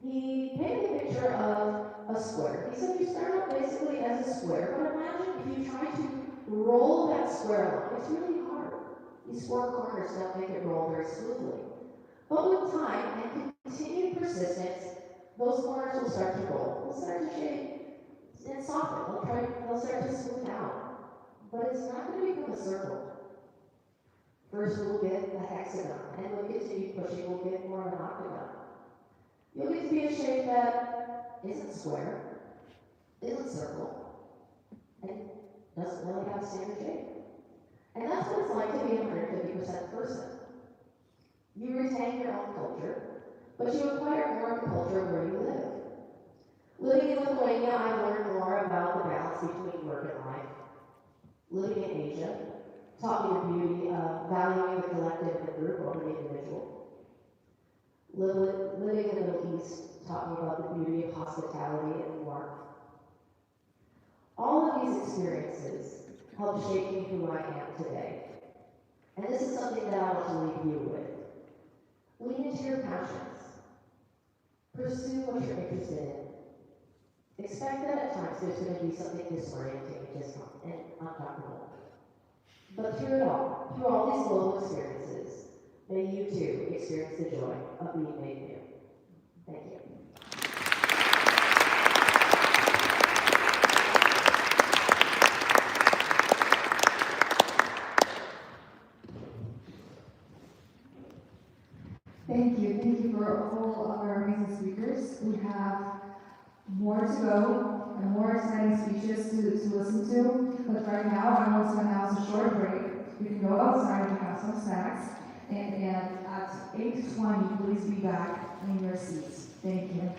He painted a picture of a square. He said you start out basically as a square, but imagine if you try to roll that square along. It's really hard. These 4 corners don't make it roll very smoothly. But with time and continued persistence, those corners will start to roll. They'll start to shape and soften. They'll start to smooth out. But it's not going to become a circle. First we'll get a hexagon, and we'll continue pushing, we'll get more of an octagon. You'll get to be a shape that isn't square, isn't circle, and doesn't really have a standard shape. And that's what it's like to be a 150% person. You retain your own culture, but you acquire more of a culture where you live. Living in Lithuania, I learned more about the balance between work and life. Living in Asia taught me the beauty of valuing the collective and the group over the individual. Living in the Middle East taught me about the beauty of hospitality and warmth. All of these experiences helped shape me who I am today. And this is something that I want to leave you with. Lean into your passions. Pursue what you're interested in. Expect that at times there's going to be something disorienting and uncomfortable. But through it all, through all these global experiences, may you too experience the joy of being made new. Thank you. Thank you for all of our amazing speakers. We have more to go and more exciting speeches to listen to. But right now, I want to announce a short break. You can go outside and have some snacks. And at 8:20, please be back in your seats. Thank you.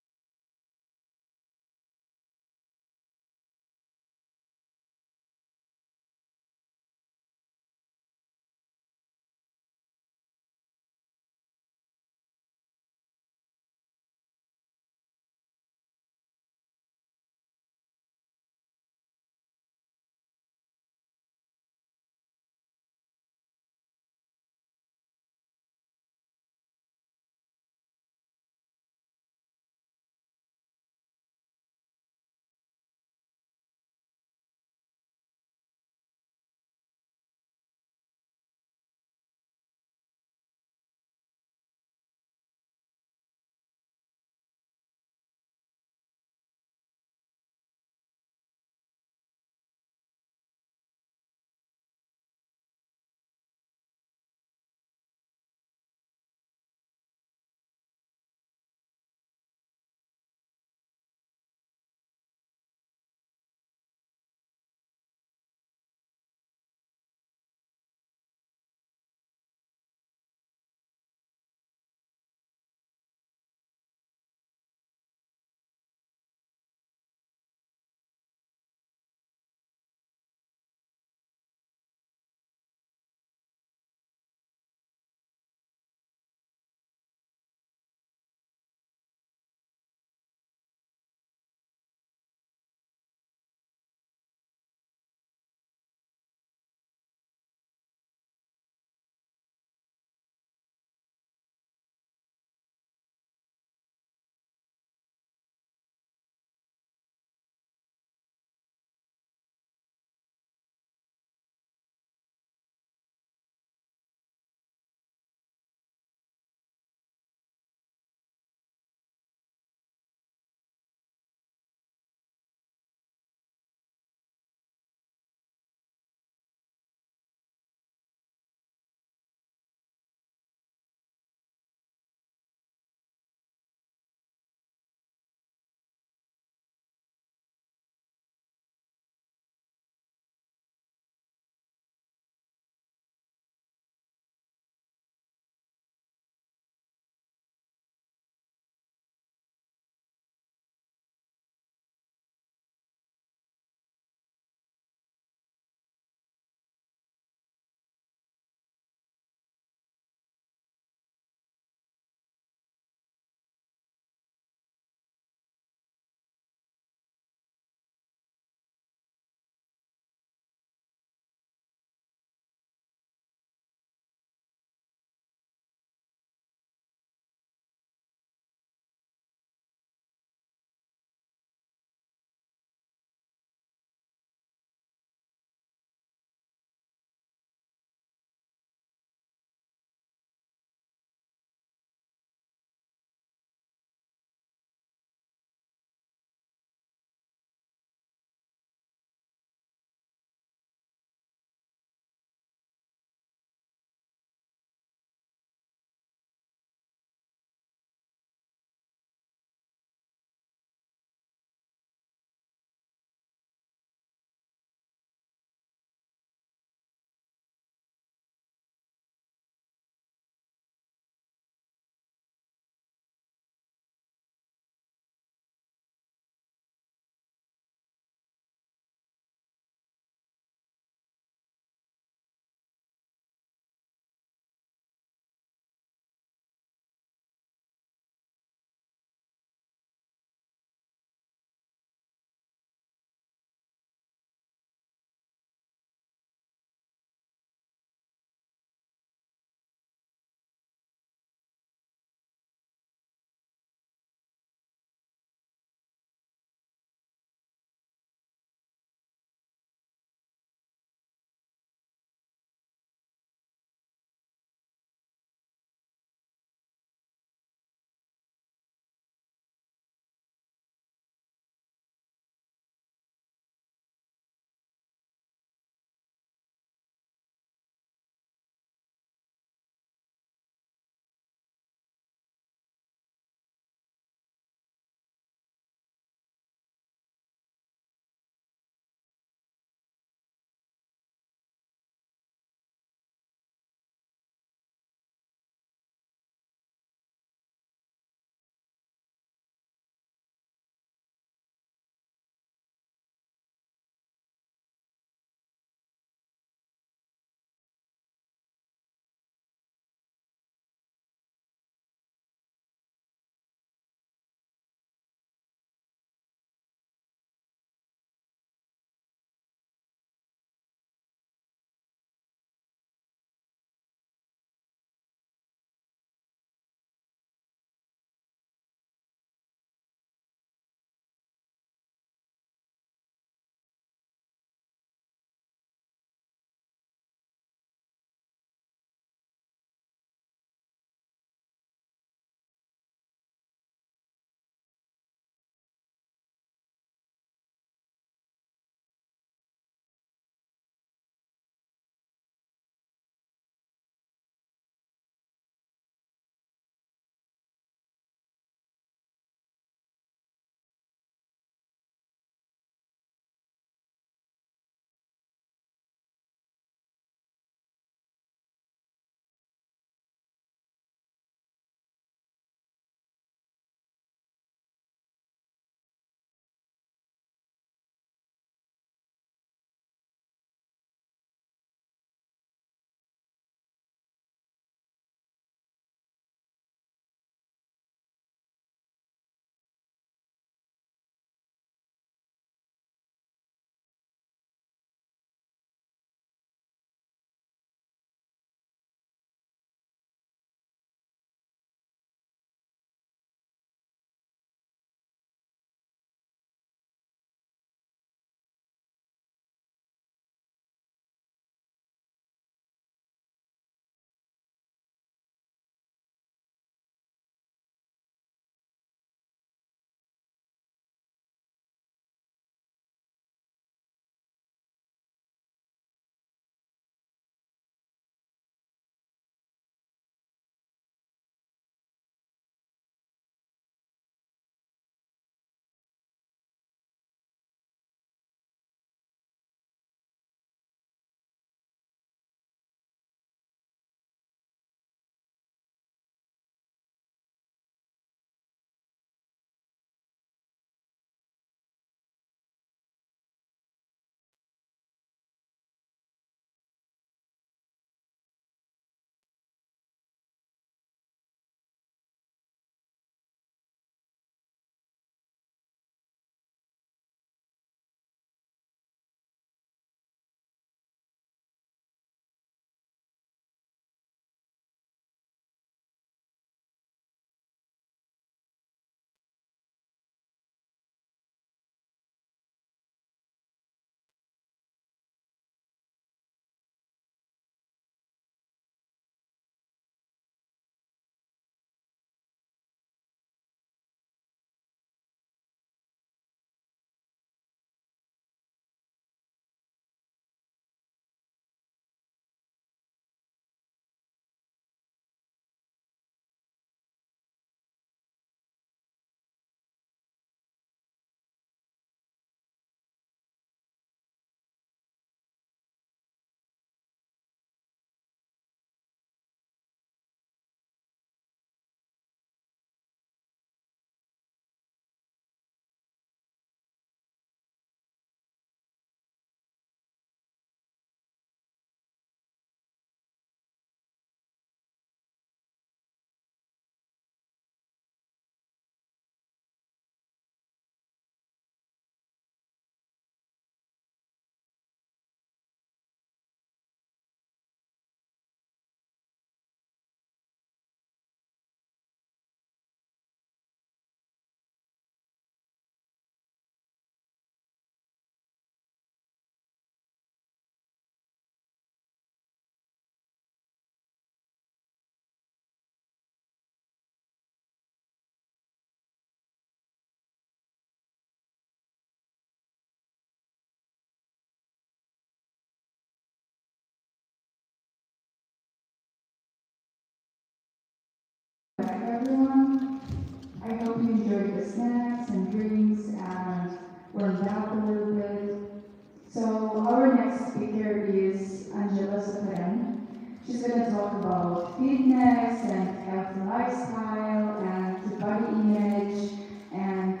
hope you enjoyed the snacks and drinks and warmed up a little bit. So our next speaker is Angela Safaren. She's going to talk about fitness and healthy lifestyle and body image, and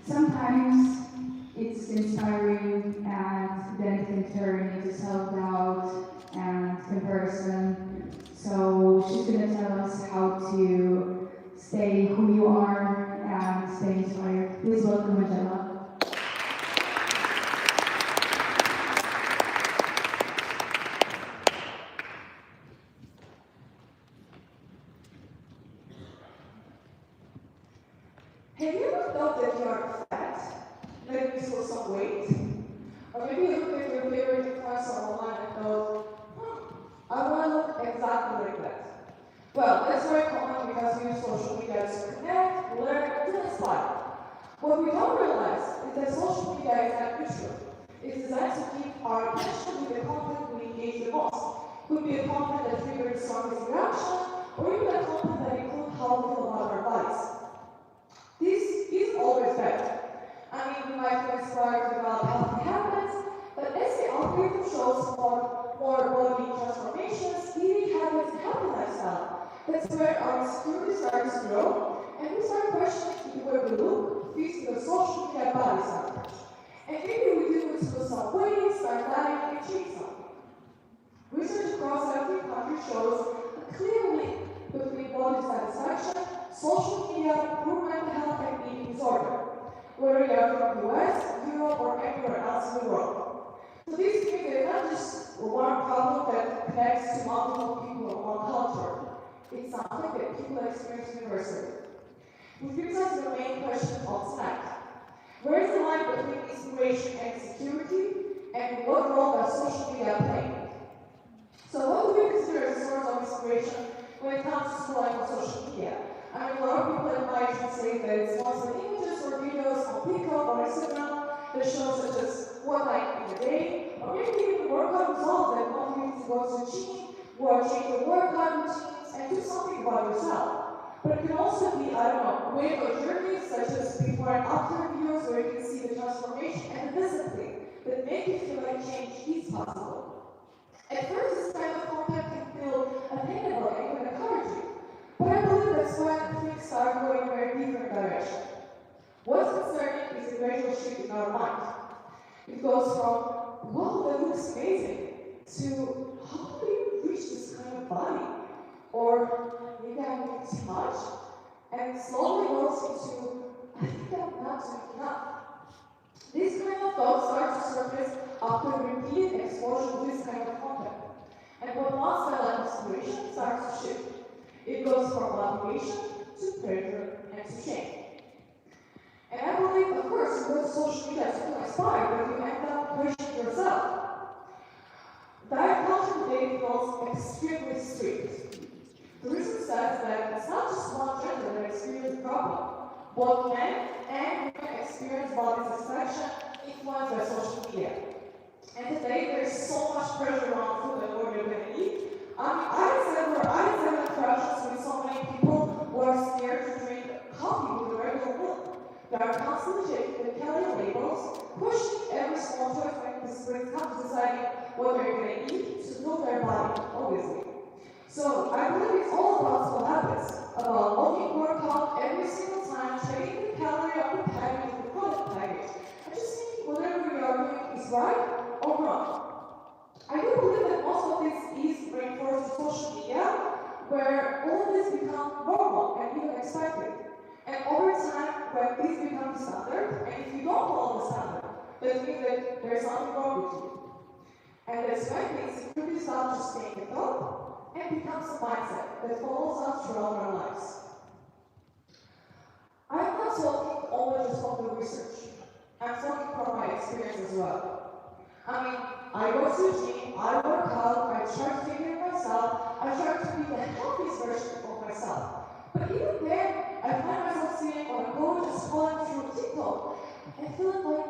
sometimes it's inspiring and then it can turn into self-doubt and comparison. So she's going to tell us how to stay who you are and stay inspired. Please welcome Angela. Have you ever thought that you are fat? Maybe you lose some weight? Or maybe you look at your favorite influencer online and thought, I want to look exactly like that. Well, that's very common because we use social media to connect, learn, and inspire. What we don't realize is that social media is not neutral. It's designed to keep our attention with the content we engage the most. Could be a content that triggers the strongest reaction, or even a content that includes how we feel about our bodies. This is always bad. I mean, we might be inspired to develop healthy habits, but as the algorithm shows more body transformations, eating habits, and healthy lifestyle, that's where our insecurity starts to grow, and we start questioning the way we look fits the social media body standards. And maybe we do it to lose some weight, start dieting, and change something. Research across 17 countries shows a clear link between body satisfaction, social media, poor mental health, and eating disorder, whether you are from the US, Europe, or anywhere else in the world. So these means that it's not just one problem that connects to multiple people or one culture. It's something that people experience universally. Which brings us to the main question of tonight. Where is the line between inspiration and security, and what role does social media play? So what do we consider as a source of inspiration when it comes to scrolling on social media? I mean, a lot of people might say that it's mostly images or videos on TikTok or Instagram that show such as what I eat in a day, or maybe even workout results that motivate you to go to the gym, or change your workout routines, and do something about yourself. But it can also be, I don't know, weight journeys such as before and after videos where you can see the transformation and the discipline that make you feel like change is possible. At first, this kind of content can feel attainable and even encouraging. But I believe that's when things start going in a very different direction. What's concerning is the gradual shift in our mind. It goes from, wow, that looks amazing, to how do you reach this kind of body? Or maybe I'm doing too much, and slowly goes into, I think I'm not doing enough. These kind of thoughts start to surface after repeated exposure to this kind of content. And what once felt like inspiration starts to shift. It goes from motivation to pressure and to shame. And I believe, of course, you go to social media to feel inspired, but you end up questioning yourself. Diet culture today feels extremely strict. The research says that it's not just one gender that experiences the problem. Both men and women experience body satisfaction influenced by social media. And today there's so much pressure on food and what you're going to eat. I had interactions with so many people who are scared to drink coffee with regular milk. They are constantly checking the calorie labels, questioning every small choice when it comes to deciding what they're going to eat to build their body, obviously. So I believe it's all about small habits, about looking workout every single time, checking the calorie on the package, the product package, and just thinking whatever you are doing is right or wrong. I do believe that most of this is reinforced in social media, where all of this becomes normal and even expected. And over time, when this becomes standard, and if you don't follow the standard, that means that there's something wrong with you. And that's when the insecurity starts just staying at top and becomes a mindset that follows us throughout our lives. I'm not talking only just from the research. I'm talking from my experience as well. I mean, I go to the gym, I work out, I try to take care of myself, I try to be the healthiest version of myself. But even then, I find myself sitting on a couch just scrolling through TikTok and feeling like,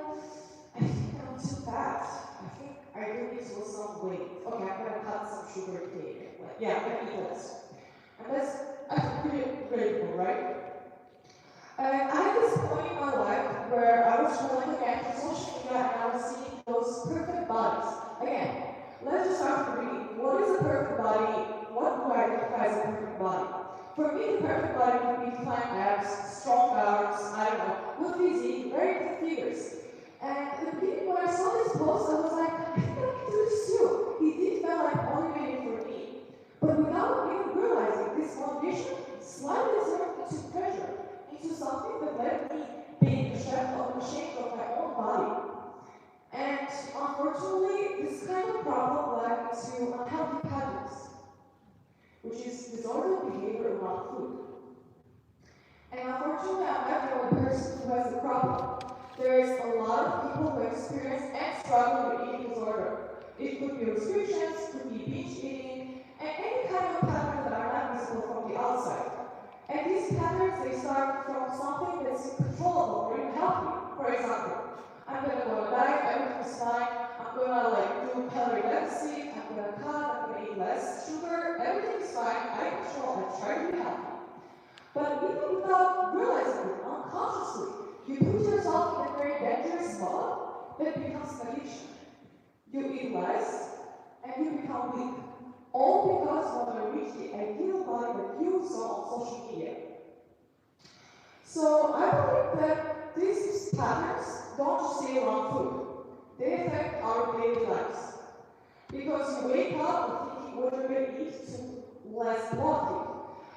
I think I'm too fat. I think I really need to lose some weight. Okay, I'm gonna cut some sugar intake. Like, yeah, I'm gonna eat less. And that's pretty cool, right? And I again, let's just start from the beginning. What is a perfect body? What do I identify as a perfect body? For me, the perfect body would be defined abs, strong arms, I don't know, good physique, very good figures. And at the beginning, when I saw this post, I was like, I think I can do this too. He did feel like only made it for me. But without even realizing, this foundation slightly turned into pressure, into something that led me being ashamed of my own body. And unfortunately, this kind of problem led to unhealthy patterns, which is disordered behavior around food. And unfortunately, I'm not the only person who has the problem. There is a lot of people who experience and struggle with eating disorder. It could be restrictions, could be binge eating, and any kind of patterns that are not visible from the outside. And these patterns, they start from something that's controllable or even healthy. For example, I'm gonna go on a diet, everything's fine, I'm gonna do calorie deficit, I'm gonna cut, I'm gonna eat less sugar, everything's fine, I control, I try to be healthy. But even without realizing it, unconsciously, you put yourself in a very dangerous spot that becomes an addiction. You eat less, and you become weak. All because you want to reach the ideal body that you saw on social media. So I believe that these patterns don't just stay around food. They affect our daily lives. Because you wake up thinking what you're going to eat to less bloating.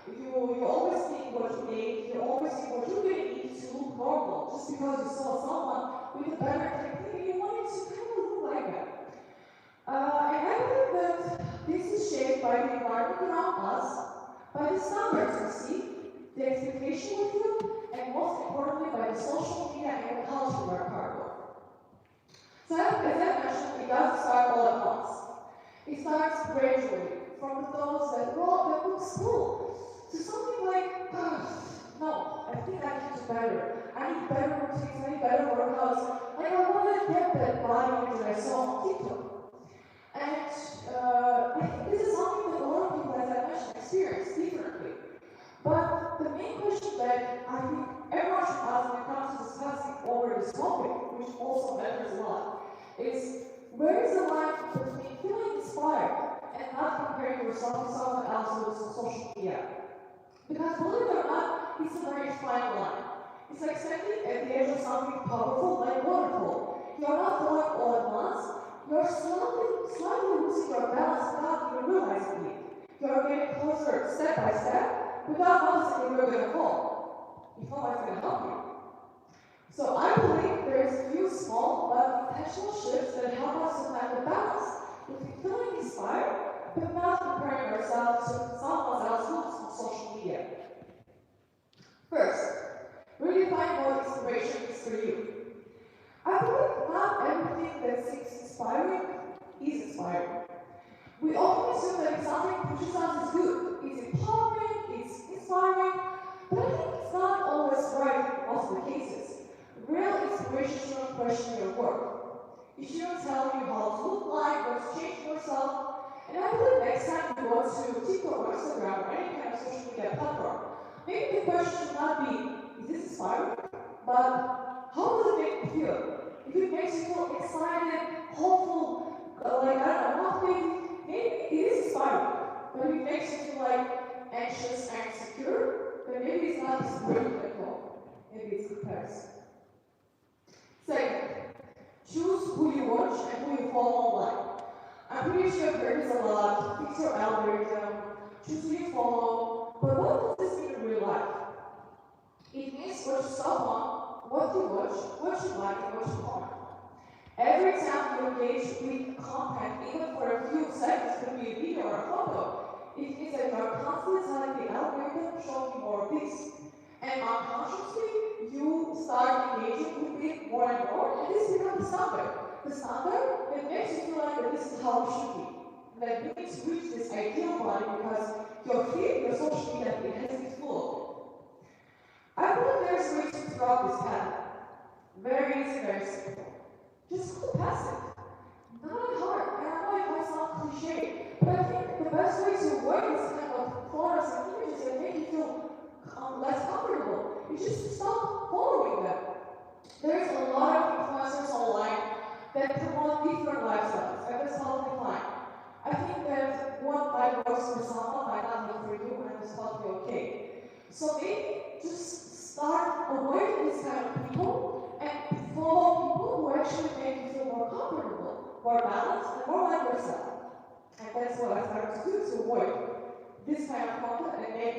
You always think what you ate, you always think what you're going to eat to look normal, just because you saw someone with a better technique and you wanted to kind of look like that. And I believe that this is shaped by the environment around us, by the standards we see, the expectation we feel, and most importantly, by the social media and the culture we're part of. So as I mentioned, it doesn't start all at once. It starts gradually, from those that looks cool, to something like, no, I think I can do better. I need better routines, I need better workouts. Like I want to get that body that I saw on TikTok. And I think this is something that a lot of people, as I mentioned, experience differently. But the main question that I think everyone should ask when it comes to discussing over this topic, which also matters a lot, is where is the line between feeling inspired and not comparing yourself to someone else who is on social media? Because believe it or not, it's a very fine line. It's like standing at the edge of something powerful like waterfall. You're not falling all at once, you're slightly losing your balance without even realizing it. You're getting closer step by step without noticing you're going to fall. If no one's going to help you. So I believe there's a few small but intentional shifts that help us to find the balance between feeling inspired but not comparing ourselves to someone else's looks on social media. First, really find what inspiration is for you. I believe not everything that seems inspiring is inspiring. We often assume that if something pushes us is good, it's empowering, it's inspiring, but I think it's not always right in most of the cases. Real inspiration shouldn't question your work. It shouldn't tell you how to look like, what to change yourself. And I believe next time you go to TikTok or Instagram or any kind of social media platform, maybe the question should not be, is this inspiring? But how does it make you feel? If it makes you feel excited, hopeful, like, I don't know, motivated, maybe it is inspiring. But if it makes you feel like anxious and insecure, then maybe it's not inspiring at all. Maybe it's comparison. Second, choose who you watch and who you follow online. I'm pretty sure you've heard this a lot. Fix your algorithm, choose who you follow. But what does this mean in real life? It means what you stop on, what you watch, what you like, and what you comment. Every time you engage with content, even for a few seconds, could be a video or a photo, it means that you are constantly telling the algorithm, show me more of this. And unconsciously, you start engaging with it more and more, and this becomes the standard. The standard, it makes you feel like that this is how it should be. That you need to reach this ideal body because your feed, your social media feed has been full. I believe there's ways to throw this pattern. Very easy, very simple. Just go past it. Not hard. And I know it might sound cliche, but I think the best way to avoid this kind of fluorescent images that make you feel less comfortable is just to stop following them. There's a lot of influencers online that promote different lifestyles, and that's totally fine. I think that what might works for someone might not work for you, and that's totally okay. So maybe just start avoiding this kind of people and follow people who actually make you feel more comfortable, more balanced, and more like yourself. And that's what I started to do to avoid this kind of content and make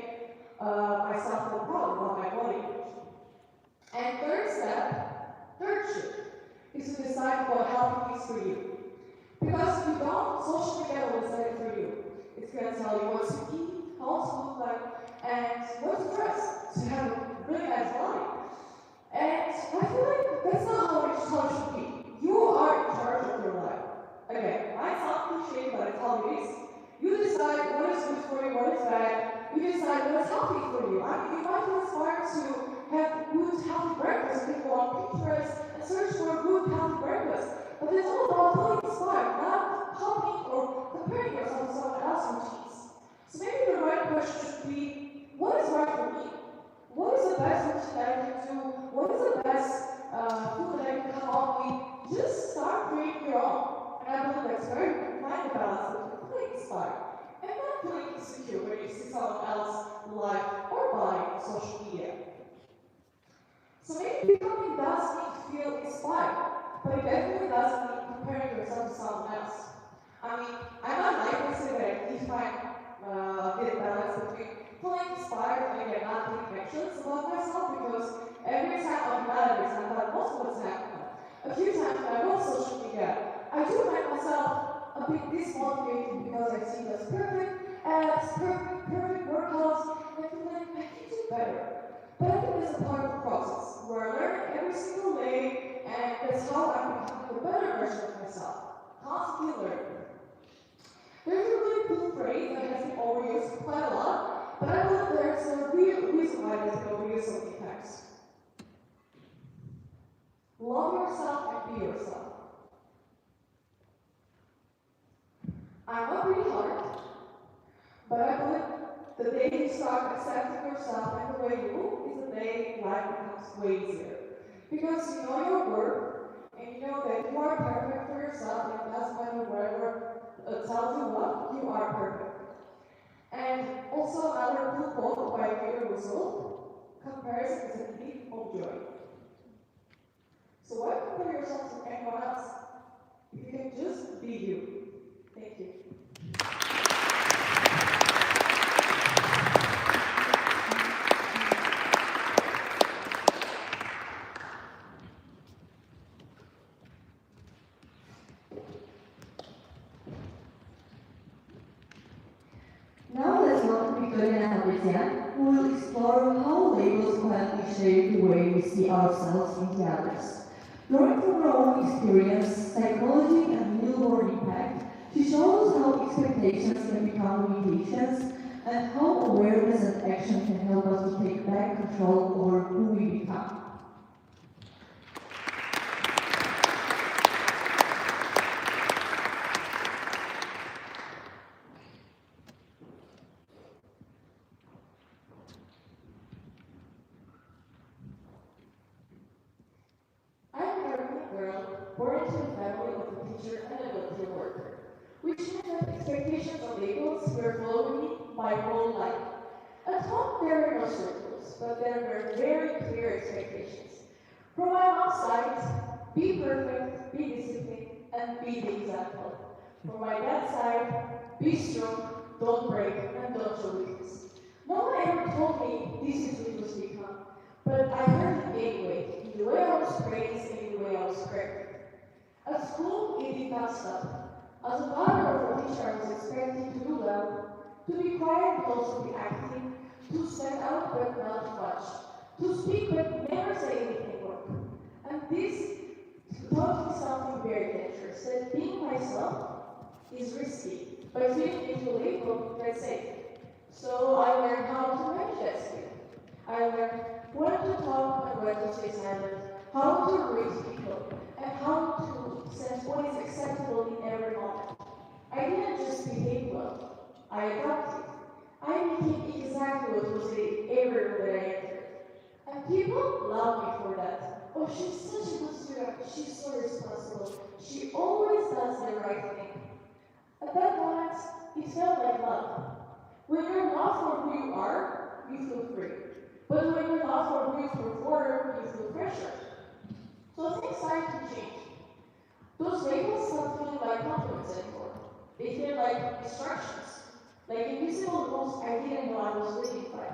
myself feel proud about my body image. And third shift, is to decide what healthy is for you. Because if you don't, social media will decide it for you. It's going to tell you what to eat, how to look like, and what to dress to have a really nice body. And I feel like that's not how it should be. You are in charge of your life. Again, I sound cliche, but it's how it is. You decide what is good for you, what is bad. You decide what is healthy for you. I mean, you might feel inspired to have good, healthy breakfast. You can go on Pinterest and search for a good, healthy breakfast. But it's all about feeling inspired, not copying or comparing yourself to someone else's routines. So maybe the right question should be, what is right for me? What is the best routine that I can do? What is the best food that I can come up with? Just start creating your own. And I believe that's very find the balance between feeling inspired and not feeling insecure when you see someone else's life or body on social media. So maybe becoming does mean to feel inspired, but it definitely doesn't mean comparing yourself to someone else. I mean, I'm not likely to say that I define the balance between feeling inspired and again not taking actions about myself, because every time, not every time, but most of the time, a few times when I watch social media, I do find myself a bit dismotivated because I see those perfect abs, perfect workouts, and I feel like I can do better. But I think it's a part of the process where I learn every single day, and that's how I'm becoming a better version of myself. Constantly learning. There's a really cool phrase that has been overused quite a lot, but I believe there's a real reason why it's been overused so many times. Love yourself and be yourself. I know pretty hard, but I believe the day you start accepting yourself and the way you look is the day life becomes way easier. Because you know your worth, and you know that you are perfect for yourself, and it doesn't matter whatever tells you what, you are perfect. And also another cool quote by Peter Russell, comparison is a thief of joy. So why compare yourself to anyone else? If you can just be you. Thank you. Now let's welcome Victoria and Adrian, who will explore how labels quietly shape the way we see ourselves in the others. Drawing from her own experience, psychology, and real-world impact, she shows how expectations can become limitations and how awareness and action can help us to take back control over who we become. Born into a family of a teacher and a military worker, which meant that expectations and labels were following me my whole life. At home, there were no circles, but there were very clear expectations. From my mom's side, be perfect, be disciplined, and be the example. From my dad's side, be strong, don't break, and don't show weakness. No one ever told me this is what you must become, but I heard it anyway, in the way I was praised and in the way I was corrected. At school, it did not stop. As a daughter of a teacher, I was expected to do well, to be quiet but also be active, to stand out but not too much, to speak but never say anything wrong. And this taught me something very dangerous, that being myself is risky, but fitting into a label, that's safe. So I learned how to manage that skill. I learned when to talk and when to stay silent, how to read people, and how to sense what is acceptable in every moment. I didn't just behave well, I adapted. I became exactly what was everywhere that I entered. And people love me for that. oh, she's such a good student, she's so responsible, she always does the right thing. At that moment, it felt like love. When you're loved for who you are, you feel free. But when you're loved for who you perform, you feel pressure. So things started to change. Those labels don't feel like compliments anymore. They feel like instructions, like invisible rules I didn't know I was living by.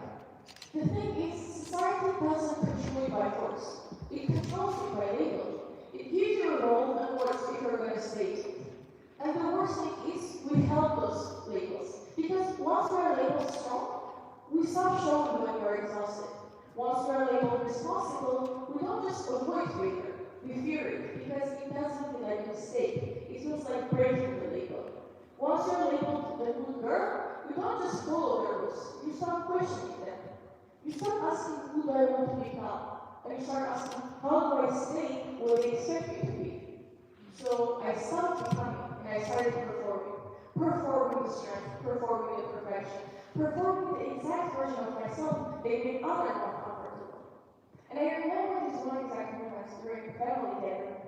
The thing is, society doesn't control you by force. It controls you by label. It gives you a role and words if you're going to stay to it. And the worst thing is, we help those labels. Because once we're labeled strong, we stop showing when we're exhausted. Once we're labeled responsible, we don't just avoid failure. We fear it because it doesn't feel like a mistake. It feels like breaking the label. Once you're labeled the good girl, you don't just follow the rules. You start questioning them. You start asking, who do I want to become? And you start asking, how do I stay where they expect me to be? So I stopped becoming, and I started performing. Performing the strength, performing the perfection, performing the exact version of myself that made others more comfortable. And I remember these one exact moments during family gathering,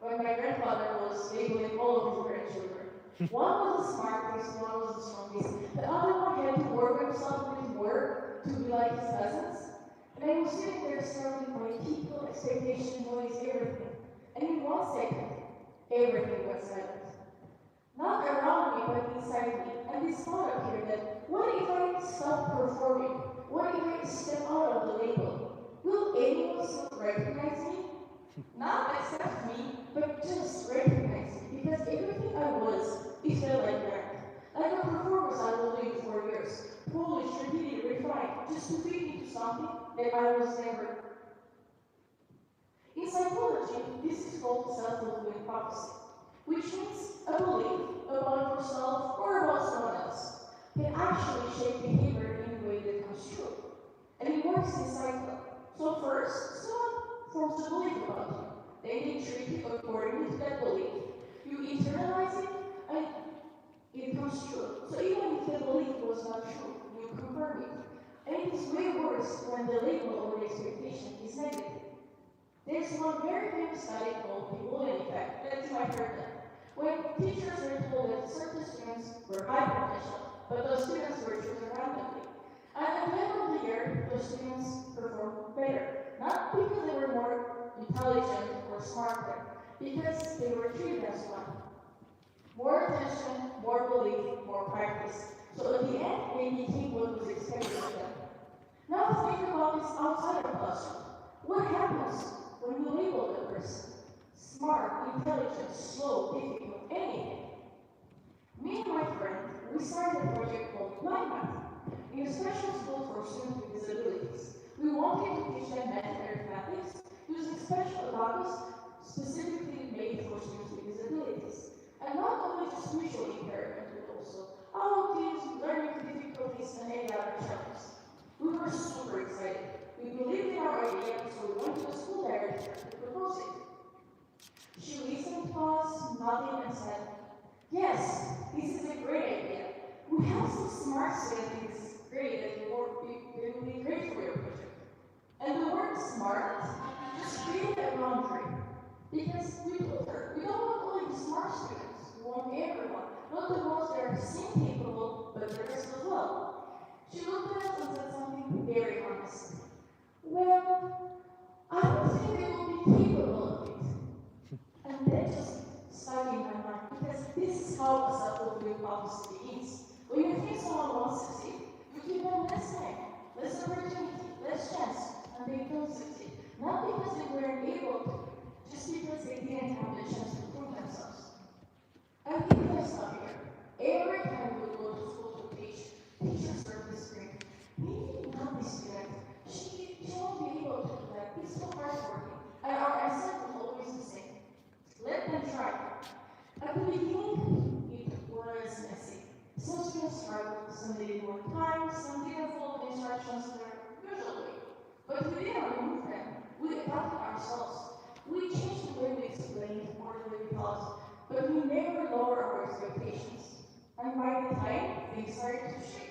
when my grandfather was labeling all of his grandchildren. One was the smartest, one was the strongest. The other one had to work himself with work to be like his cousins. And I was sitting there struggling my people, expectation, noise, everything. And in 1 second, everything went silent. Not around me, but inside me. And this thought appeared that, what if I stop performing? What if I step out of the label? Will anyone still recognize me? Not accept me, but just recognize me. Because everything I was, it felt like that. Like a performance I was doing for years. Polish, repeated, refined, just to fit into something that I was never. In psychology, this is called self-fulfilling prophecy, which means a belief about yourself or about someone else can actually shape behavior in a way that comes true. And it works in cycle. So first, someone forms a belief about you. Then they treat you according to that belief. You internalize it, and it comes true. So even if the belief was not true, you confirm it. And it is way worse when the label or the expectation is negative. There's one very famous study called the bullying effect, that you might heard that. When teachers were told that certain students were high potential, but those students were chosen randomly. And at the end of the year, those students performed better. Not because they were more intelligent or smarter, because they were treated as one. More attention, more belief, more practice. So at the end, they became what was expected of them. Now think about this outside of classroom. What happens when you label a person? Smart, intelligent, slow, difficult, anything. Me and my friend, we started a project called Blind Math in a special school for students with disabilities. We wanted to teach them math and arithmetic using special abacus specifically made for students with disabilities. And not only just visual impairment, but also autism, learning difficulties, and any other challenges. We were super excited. We believed in our idea, so we went to the school director to propose it. She listened to us, nodded, and said, yes, this is a great idea. We have some smart students, this is great, and it will be great for your project. And the word smart just created a boundary. Because we told her, we don't want only the smart students, we want everyone, not the ones that are seem capable, but the rest as well. She looked at us and said something very honest. Well, I don't think they will be capable of it. And that just stuck in my mind, because this is how a self-fulfilling prophecy begins. When you think someone wants to succeed, you give them less time, less opportunity, less chance, and they don't succeed. Not because they weren't able to, just because they didn't have the chance to prove themselves. And even this time here, every time we go to school to teach, teachers are whispering, maybe not this student, she won't be able to do that, it's so hard for him. And our answer was always the same. Let them try. At the beginning, it was messy. Some students struggled, some needed more time, some didn't follow the instructions their usual way. But we didn't remove them. We adapted ourselves. We changed the way we explained or the way we thought, but we never lowered our expectations. And by the time things started to shift.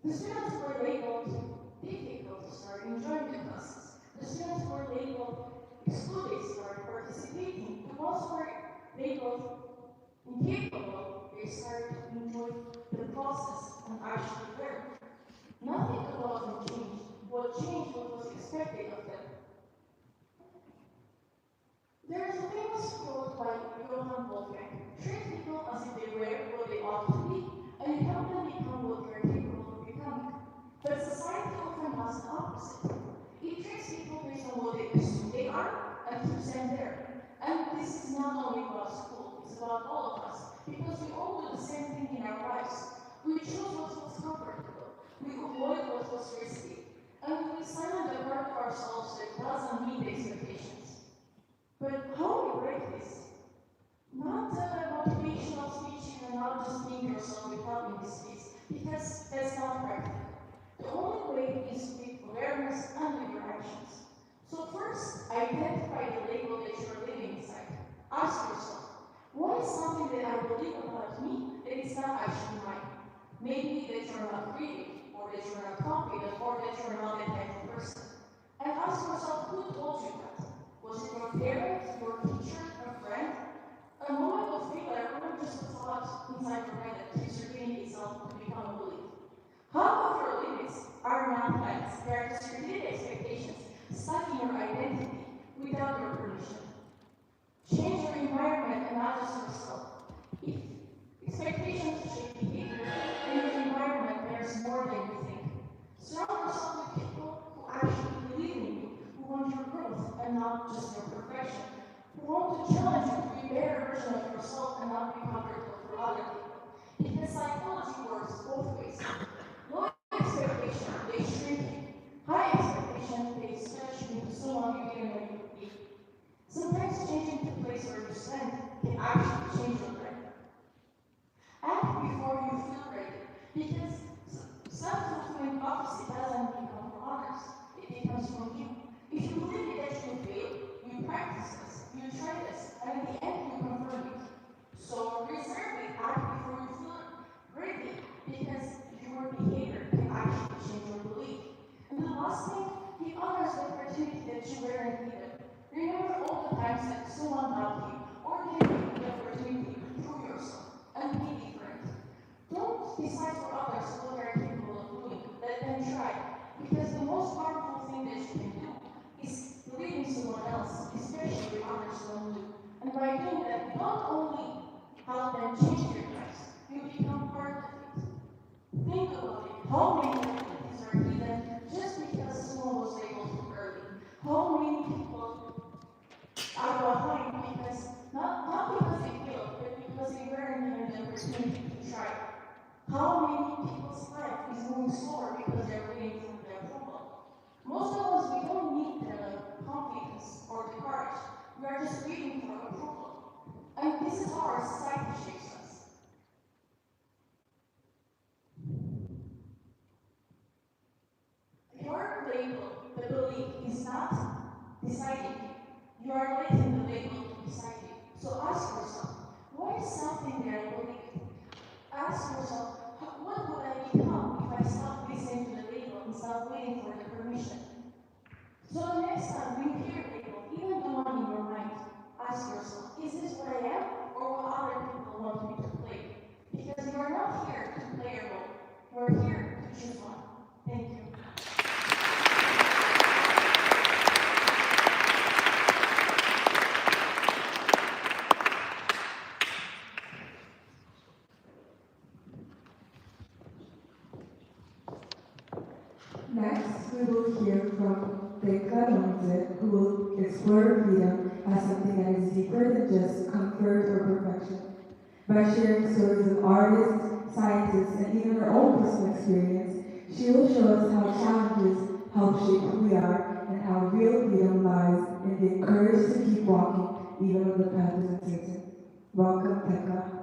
The students were labeled difficult to start enjoying the class. The students were labeled excluded for participating. The ones who were labeled incapable, they started to enjoy the process and actually learn. Nothing about them changed. What changed was expected of them. There is a famous quote by Johann Wolfgang: treat people as if they were what they ought to be, and you help them become what they are capable of becoming. But society often does the opposite. It treats people based on what they assume they are and keeps them there. And this is not only about school, it's about all of us, because we all do the same thing in our lives. We choose what was comfortable, we avoid what was risky, and we silence the part of ourselves that doesn't meet the expectations. But how do we break this? Not motivational speeches and not just being yourself will help in this case, because that's not practical. The only way is with awareness and with your actions. So first, identify the label that you're living inside. Ask yourself, what is something that I believe about me that is not actually mine? Maybe that you're not creative, or that you're not confident, or that you're not a type of person. And ask yourself, who told you that? Was it your parent, your teacher, a friend? A moment of failure or just a thought inside your head that keeps repeating itself to become a belief. Half of your limits are not facts, they are just repeated expectations stuck in your identity without your permission. Change your environment and not just yourself. If expectations shape behavior, then your environment bears more than you think. Surround yourself with people who actually believe in you, who want your growth and not just your perfection, who want to challenge you to be a better version of yourself and not be comfortable for other people. Because psychology works both ways. Low expectation, they shrink you. High expectation, they stretch you into someone you didn't know you would be. Sometimes changing the place where you stand can actually change your life. Act before you feel ready, because self-fulfilling prophecy doesn't become from others, it becomes from you. If you believe that you fail, you practice this, you try this, and at the end you confirm it. So reserve it, act before you feel ready, because your behavior can actually change your belief. And the last thing, give others the opportunity that you weren't given. Remember all the times that someone loved you, or gave you the opportunity to prove yourself and be different. Don't decide for others what they are capable of doing. Let them try. Because the most powerful thing that you can do is believe in someone else, especially when others don't do. And by doing that, you don't only help them change their lives, you become part of it. Think about it. How many activities are hidden just because someone was labeled too early? How many people are behind because not because they failed, but because they weren't given the opportunity to try? How many people's life is moving slower because they're waiting for the approval? Most of us, we don't need the confidence or the courage. We are just waiting for approval. And this is how our society shapes us. Your label, the belief, is not deciding you. You are letting the label decide you. So ask yourself, what is something that I believe in? Ask yourself, what would I become if I stop listening to the label and stop waiting for the permission? So the next time you hear label, even the one in your mind, ask yourself, is this what I am or what other people want me to play? Because you are not here to play a role. You are here to choose one. Thank you. Next, we will hear from TEDxLCC, who will explore freedom as something that is deeper than just comfort or perfection. By sharing stories of artists, scientists, and even her own personal experience, she will show us how challenges help shape who we are and how real freedom lies in the courage to keep walking even when the path is uncertain. Welcome, Tekka.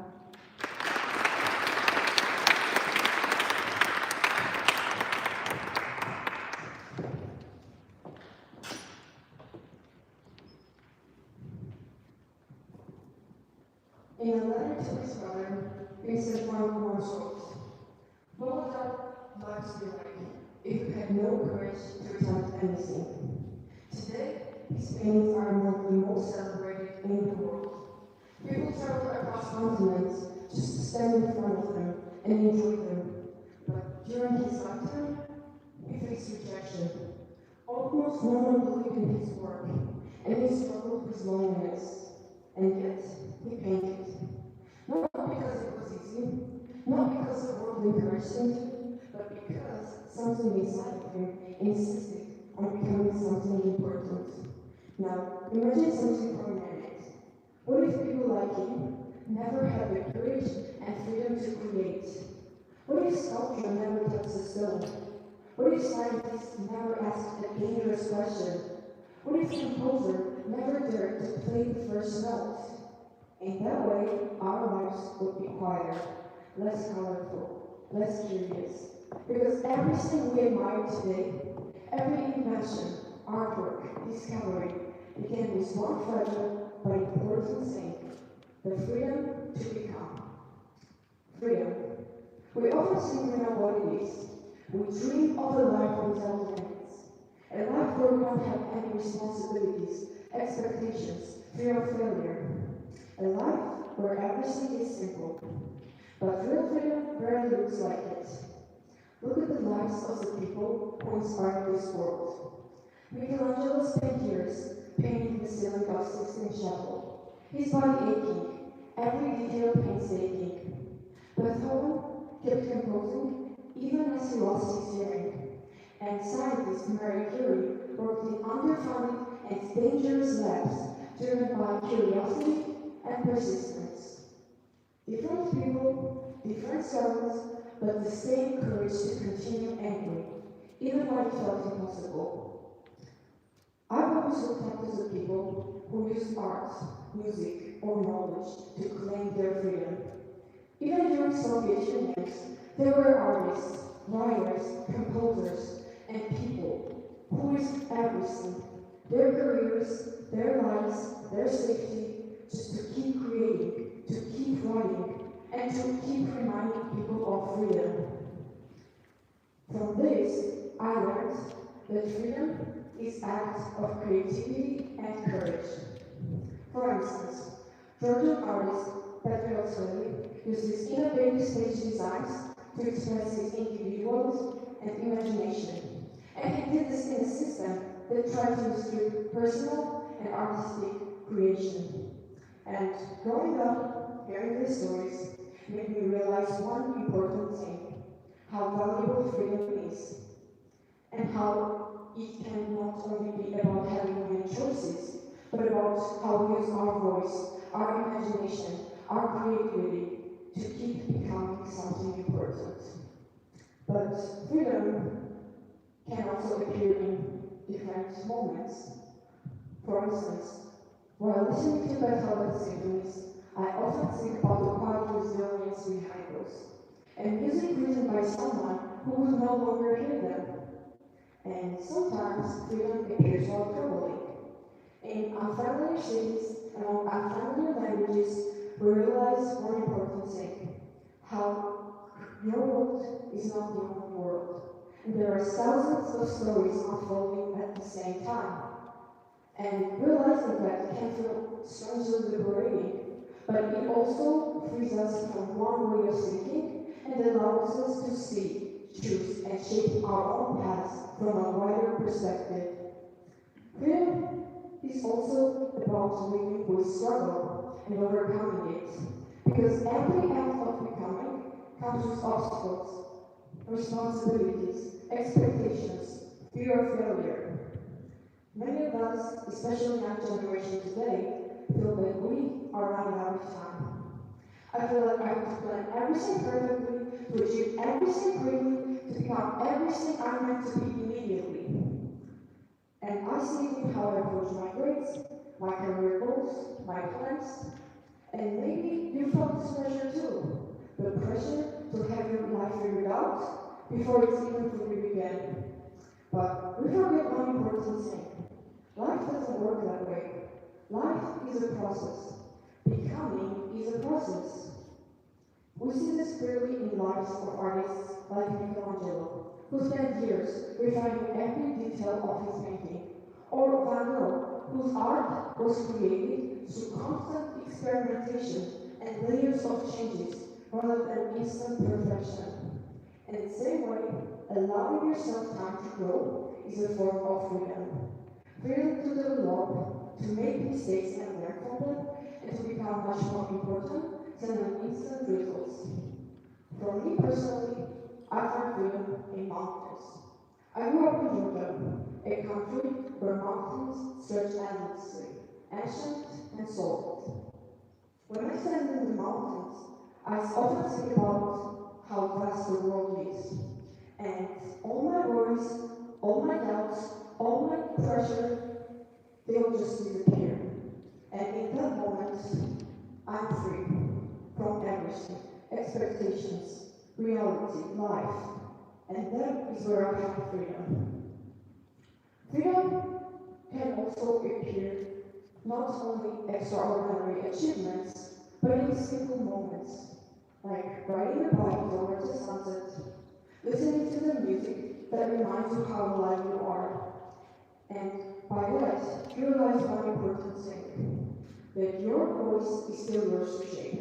In a letter to his mother, he said one more source. What would our lives be like if we had no courage to attempt anything? Today, his paintings are among the most celebrated in the world. People travel across continents just to stand in front of them and enjoy them. But during his lifetime, he faced rejection. Almost no one believed in his work, and he struggled with loneliness. And yet, he painted. Not because it was easy, not because the world encouraged him to, but because something inside of him insisted on becoming something important. Now, imagine something for a minute. What if people like him never had the courage and freedom to create? What if sculpture never touched the stone? What if scientists never asked a dangerous question? What if composer never dared to play the first note? In that way, our lives would be quieter, less colorful, less curious. Because everything we admire today, every invention, artwork, discovery, began with one fragile but important thing: the freedom to become. Freedom. We often think we know what it is. We dream of a life without limits. A life where we don't have any responsibilities, expectations, fear of failure. A life where everything is simple. But real freedom rarely looks like it. Look at the lives of the people who inspire this world. Michelangelo spent years painting the ceiling of Sistine Chapel, his body aching, every detail painstaking. Beethoven kept composing even as he lost his hearing. And scientist Marie Curie worked in underfunded and dangerous labs driven by curiosity and persistence. Different people, different struggles, but the same courage to continue anyway, even when it felt impossible. I've always looked up to the people who use art, music, or knowledge to claim their freedom. Even during Soviet Union, there were artists, writers, composers, and people who risked everything, their careers, their lives, their safety, just to keep creating, to keep writing, and to keep reminding people of freedom. From this, I learned that freedom is act of creativity and courage. For instance, Georgian artist TEDxLCC uses innovative stage designs to express his individualism and imagination. And he did this in a system that tried to strip personal and artistic creation. And growing up, hearing these stories made me realize one important thing: how valuable freedom is, and how it can not only be about having many choices, but about how we use our voice, our imagination, our creativity to keep becoming something important. But freedom can also appear in different moments. For instance, while listening to Beethoven's symphonies, I often think about the quiet resilience behind those, and music written by someone who would no longer hear them. And sometimes freedom appears while traveling. In unfamiliar cities, among unfamiliar languages, we realize one important thing: how your world is not the only world. And there are thousands of stories unfolding at the same time. And realizing that can feel strangely liberating, but it also frees us from one way of thinking and allows us to see, choose, and shape our own paths from a wider perspective. Freedom is also about living with struggle and overcoming it, because every act of becoming comes with obstacles, responsibilities, expectations, fear of failure. Many of us, especially our generation today, feel that we are running out of time. I feel like I have to plan everything perfectly, to achieve everything quickly, to become everything I'm meant to be immediately. And I see it in how I approach my grades, my career goals, my plans, and maybe you felt this pressure too. The pressure to have your life figured out before it's even fully began. But we forget one important thing. Life doesn't work that way. Life is a process. Becoming is a process. We see this clearly in lives of artists like Michelangelo, who spent years refining every detail of his painting, Or Van Gogh, whose art was created through constant experimentation and layers of changes rather than instant perfection. In the same way, allowing yourself time to grow is a form of freedom. Freedom to develop, to make mistakes and learn from them, and to become much more important than an instant results. For me personally, I find freedom in mountains. I grew up in Georgia, a country where mountains stretch endlessly, ancient and solid. When I stand in the mountains, I often think about how vast the world is, and all my worries, all my doubts, all my pressure, they will just disappear. And in that moment, I'm free from everything, expectations, reality, life. And that is where I have freedom. Freedom can also appear not only extraordinary achievements, but in simple moments, like riding a bike towards the sunset, listening to the music that reminds you how alive you are. And by that, you realize one important thing, that your voice is still yours to shape.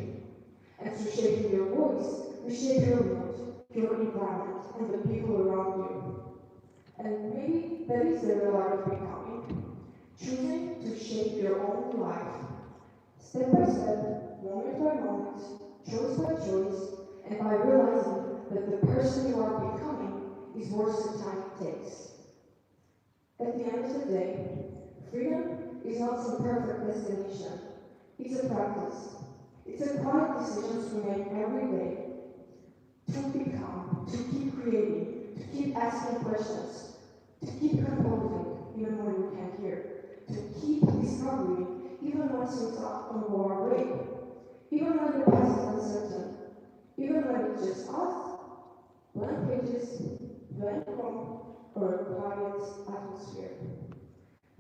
And through shaping your voice, you shape your mood, your environment, and the people around you. And maybe that is the real art of becoming, choosing to shape your own life, step by step, moment by moment, choice by choice, and by realizing that the person you are becoming is worth the time it takes. At the end of the day, freedom is not some perfect destination. It's a practice. It's a quiet decisions we make every day to become, to keep creating, to keep asking questions, to keep composing even when we can't hear, to keep discovering even when things don't go our way, even when the past is uncertain, even when it's just us, blank pages, blank room, or a quiet atmosphere.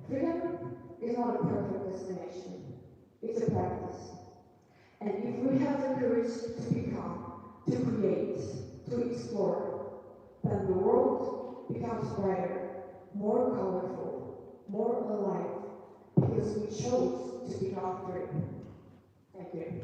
Freedom is not a perfect destination. It's a practice. And if we have the courage to become, to create, to explore, then the world becomes brighter, more colorful, more alive, because we chose to become free. Thank you.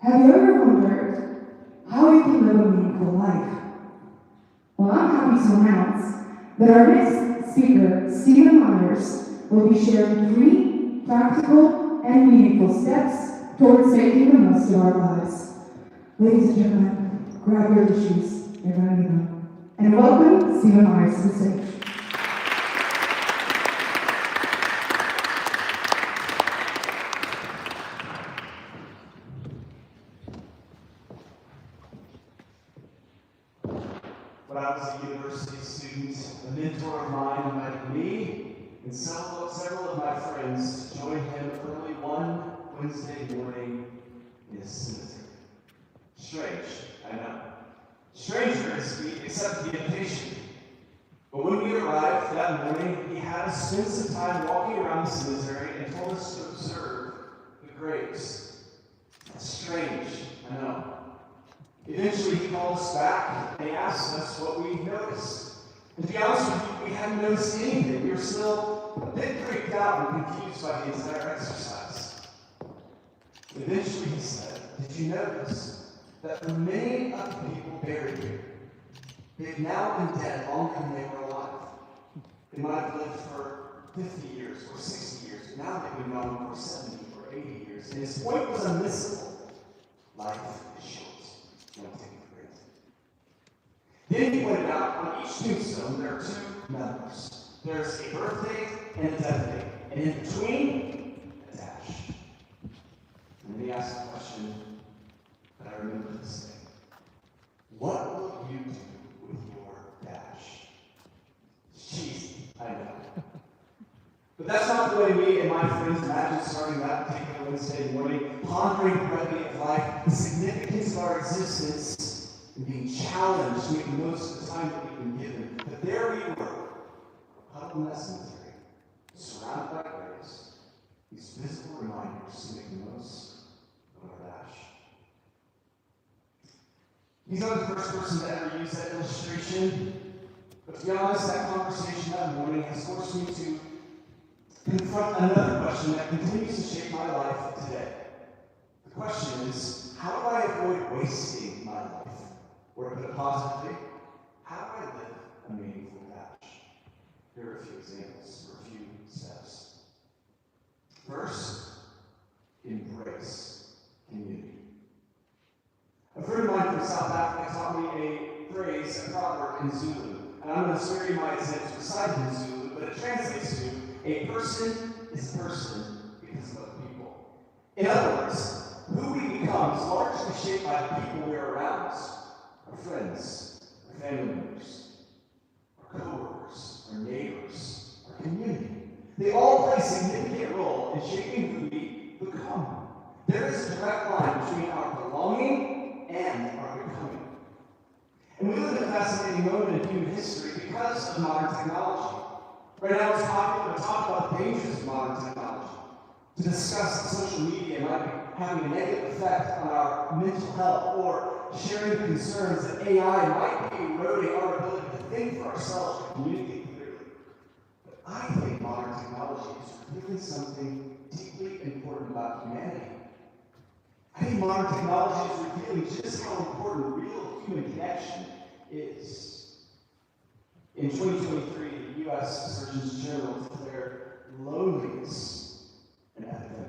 Have you ever wondered how you can live a meaningful life? Well, I'm happy to announce that our next speaker, Stephen Myers, will be sharing 3 practical and meaningful steps towards making the most of our lives. Ladies and gentlemen, grab your tissues, you're gonna need them. And welcome Stephen Myers to the stage. When I was a university student, a mentor of mine invited me and several of my friends to join him early one Wednesday morning in his cemetery. Strange, I know. Stranger as we accepted the invitation. But when we arrived that morning, he had us spend some time walking around the cemetery and told us to observe the graves. That's strange, I know. Eventually, he called us back and he asked us what we noticed. And to be honest with you, we hadn't noticed anything. We were still a bit freaked out and confused by the entire exercise. Eventually, he said, "Did you notice that for many of the people buried here, they've now been dead longer than they were alive? They might have lived for 50 years or 60 years, but now they've been gone for 70 or 80 years. And his point was unmissable. Life is short. Don't take it for granted." Then he pointed out on each tombstone there are 2 numbers. There's a birthday and a death date, and in between, a dash. And then he asked a question that I remember this day. What will you do with your dash? It's cheesy, I know. But that's not the way me and my friends imagined starting that particular Wednesday morning, pondering the brevity of life, the significance of our existence, and being challenged to make the most of the time that we've been given. But there we were, up in that cemetery, surrounded by graves, these physical reminders to make the most of our dash. He's not the first person to ever use that illustration, but to be honest, that conversation that morning has forced me to confront another question that continues to shape my life today. The question is, how do I avoid wasting my life? Or to put it positively, how do I live a meaningful dash? Here are a few examples, or a few steps. First, embrace community. A friend of mine from South Africa taught me a phrase, a proverb in Zulu. And I'm going to swear you might say it's recited in Zulu, but it translates to, a person is a person because of other people. In other words, who we become is largely shaped by the people we're around us. Our friends, our family members, our co-workers, our neighbors, our community. They all play a significant role in shaping who we become. There is a direct line between our belonging and our becoming. And we live in a fascinating moment in human history because of modern technology. Right now it's popular to talk about the dangers of modern technology, to discuss that social media might be having a negative effect on our mental health, or sharing the concerns that AI might be eroding our ability to think for ourselves and communicate clearly. But I think modern technology is revealing something deeply important about humanity. I think modern technology is revealing just how important real human connection is. In 2023, the U.S. Surgeon General declared loneliness an epidemic.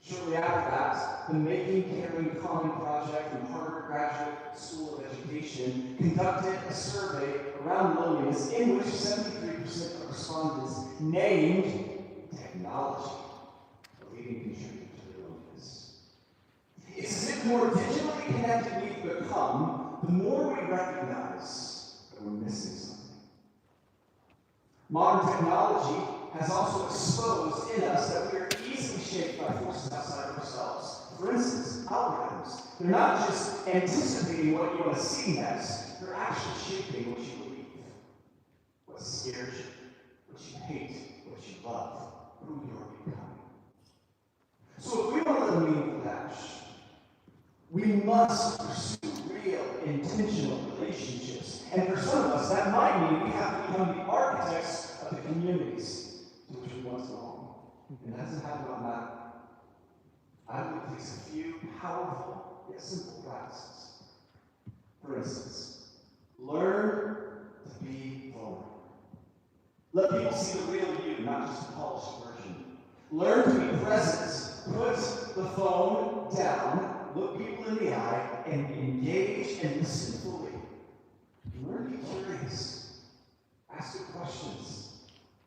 Shortly after that, the Making Caring Common Project from Harvard Graduate School of Education conducted a survey around loneliness in which 73% of respondents named technology a leading contributor to their loneliness. It's as if the more digitally connected we become, the more we recognize that we're missing something. Modern technology has also exposed in us that we are easily shaped by forces outside of ourselves. For instance, algorithms. They're not just anticipating what you want to see next, they're actually shaping what you believe, what scares you, what you hate, what you love, who you're becoming. So if we want to live a meaningful dash, we must pursue real, intentional relationships. And for some of us, that might mean we have to become the architects of the communities to which we once belong. And that doesn't happen automatically. I believe it takes a few powerful yet simple practices. For instance, learn to be vulnerable. Let people see the real you, not just the polished version. Learn to be present. Put the phone down, look people in the eye, and engage and listen fully. Learn to be curious. Ask good questions.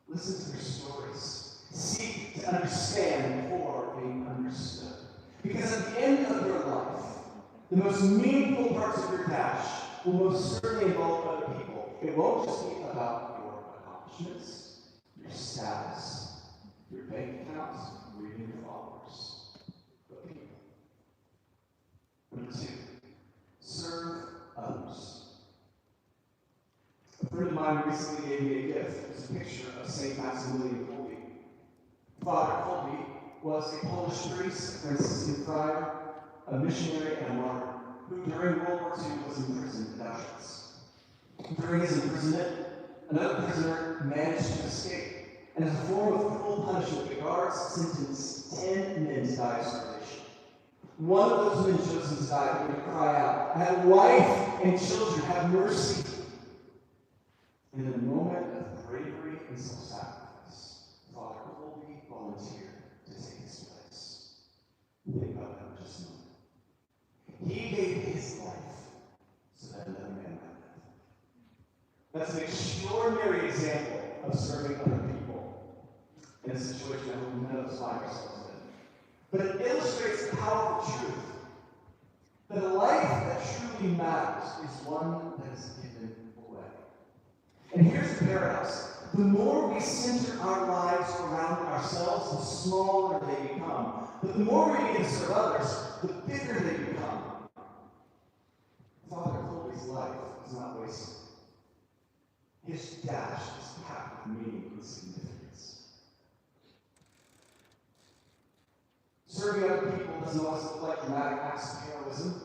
Listen to their stories. Seek to understand before being understood. Because at the end of your life, the most meaningful parts of your dash will most certainly involve other people. It won't just be about your accomplishments, your status, your bank accounts, or even your followers, but people. Number 2, serve others. A friend of mine recently gave me a gift. It was a picture of St. Maximilian Kolbe. Father Kolbe was a Polish priest, a Franciscan friar, a missionary, and a martyr, who during World War II was imprisoned at Auschwitz. During his imprisonment, another prisoner managed to escape, and as a form of cruel punishment, the guards sentenced 10 men to die of starvation. One of those men chosen to die began to cry out, "I have a wife and children, have mercy." And in a moment of bravery and self-sacrifice, Father Kolbe volunteered to take his place. Think about that for just a moment. He gave his life so that another man might live. That's an extraordinary example of serving other people in a situation that none of us find ourselves in. But it illustrates the powerful truth that a life that truly matters is one that is given away. And here's the paradox. The more we center our lives around ourselves, the smaller they become. But the more we begin to serve others, the bigger they become. Father Kolbe's life was not wasted. His dash is packed with meaning and significance. Serving other people doesn't always look like dramatic acts of heroism.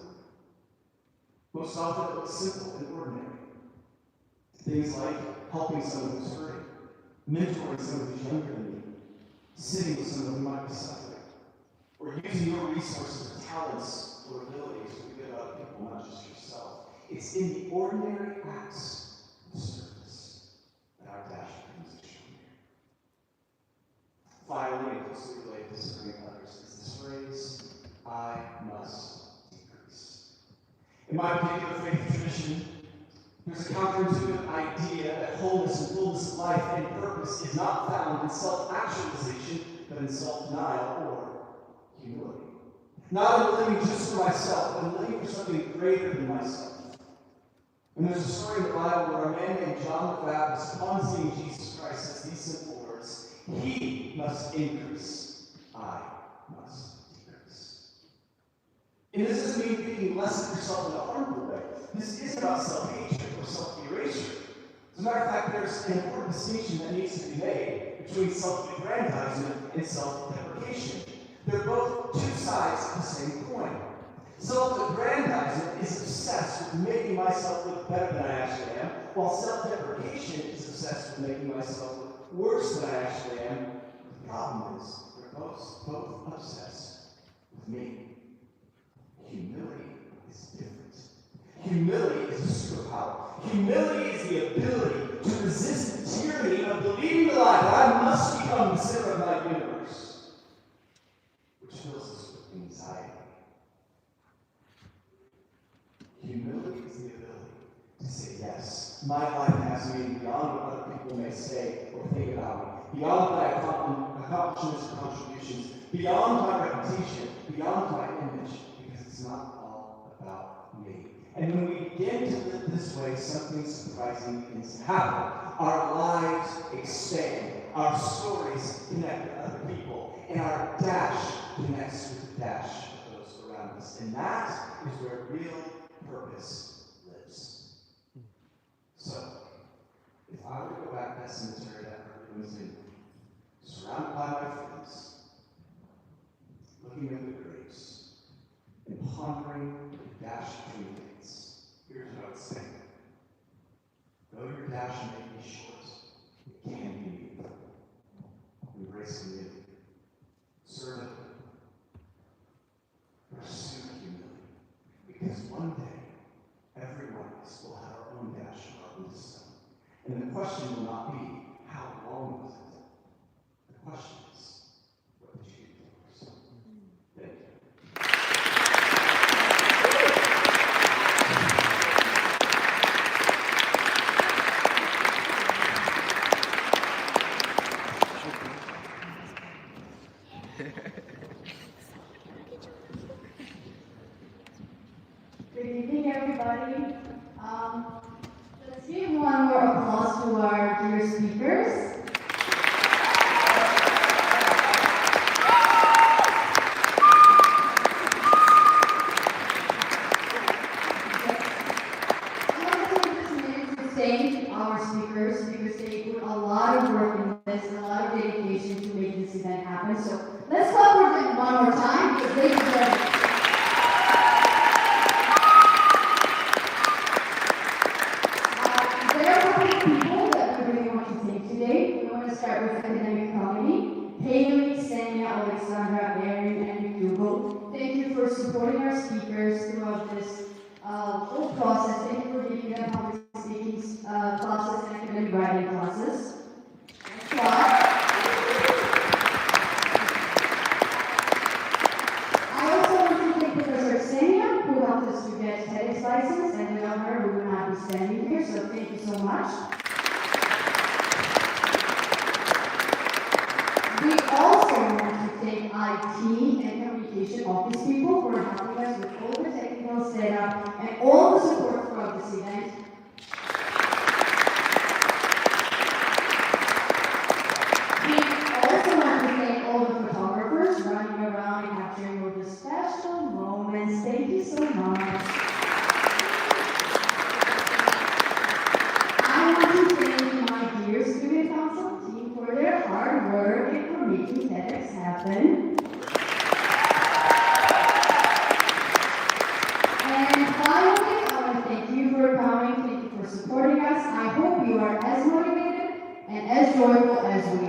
Most often it looks simple and ordinary. Things like helping someone who's hurting, mentoring someone who's younger than you, sitting with someone who might be suffering, or using your resources or talents or abilities to be good other people, not just yourself. It's in the ordinary acts of service that our dash becomes extraordinary. Finally, and closely related to serving others, is this phrase, I must decrease. In my particular faith tradition, there's a counterintuitive idea that wholeness and fullness of life and purpose is not found in self-actualization, but in self-denial or humility. Not in living just for myself, but in living for something greater than myself. And there's a story in the Bible where a man named John the Baptist, upon seeing Jesus Christ, says these simple words, He must increase, I must decrease. And this doesn't mean thinking less of yourself in a harmful way. This isn't about self-hatred or self-erasure. As a matter of fact, there's an important distinction that needs to be made between self-aggrandizement and self-deprecation. They're both two sides of the same coin. Self-aggrandizement is obsessed with making myself look better than I actually am, while self-deprecation is obsessed with making myself look worse than I actually am. The problem is, they're both obsessed with me. Humility is different. Humility is a superpower. Humility is the ability to resist the tyranny of believing the lie that I must become the center of my universe, which fills us with anxiety. Humility is the ability to say, yes, my life has meaning beyond what other people may say or think about me, beyond my accomplishments or contributions, beyond my reputation, beyond my image, because it's not all about me. And when we begin to live this way, something surprising begins to happen. Our lives expand, our stories connect with other people, and our dash connects with the dash of those around us. And that is where real purpose lives. So, if I were to go back to that cemetery that early Wednesday morning, surrounded by my friends, looking at the graves, and pondering the dash between things, here's what I would say. Though your dash may be short, it can be meaningful. Embrace community. Serve it. Pursue humility. Because one day, every one of us will have our own dash carved into stone. And the question will not be, how long was it? The question is, what did you do for yourself? Thank you. Good evening, everybody. Let's give one more applause to our dear speakers. I want to take this minute to thank our speakers because they put a lot of work in this and a lot of dedication to make this event happen. So let's clap for them one more time because they deserve it. Start with academic comedy. Haley, Senya, Alexandra, Erin, and Hugo. Thank you for supporting our speakers throughout this whole process. Thank you for giving them public speaking classes and academic writing classes. I also want to thank Professor Senya, who helped us to get TEDx license, and without her, we would not be standing here, so thank you so much. We also want to thank IT and communication office people for helping us with all the technical setup and all the support throughout this event. We also want to thank all the photographers running around and capturing all the special moments. Thank you so much. I want to thank my joyful as we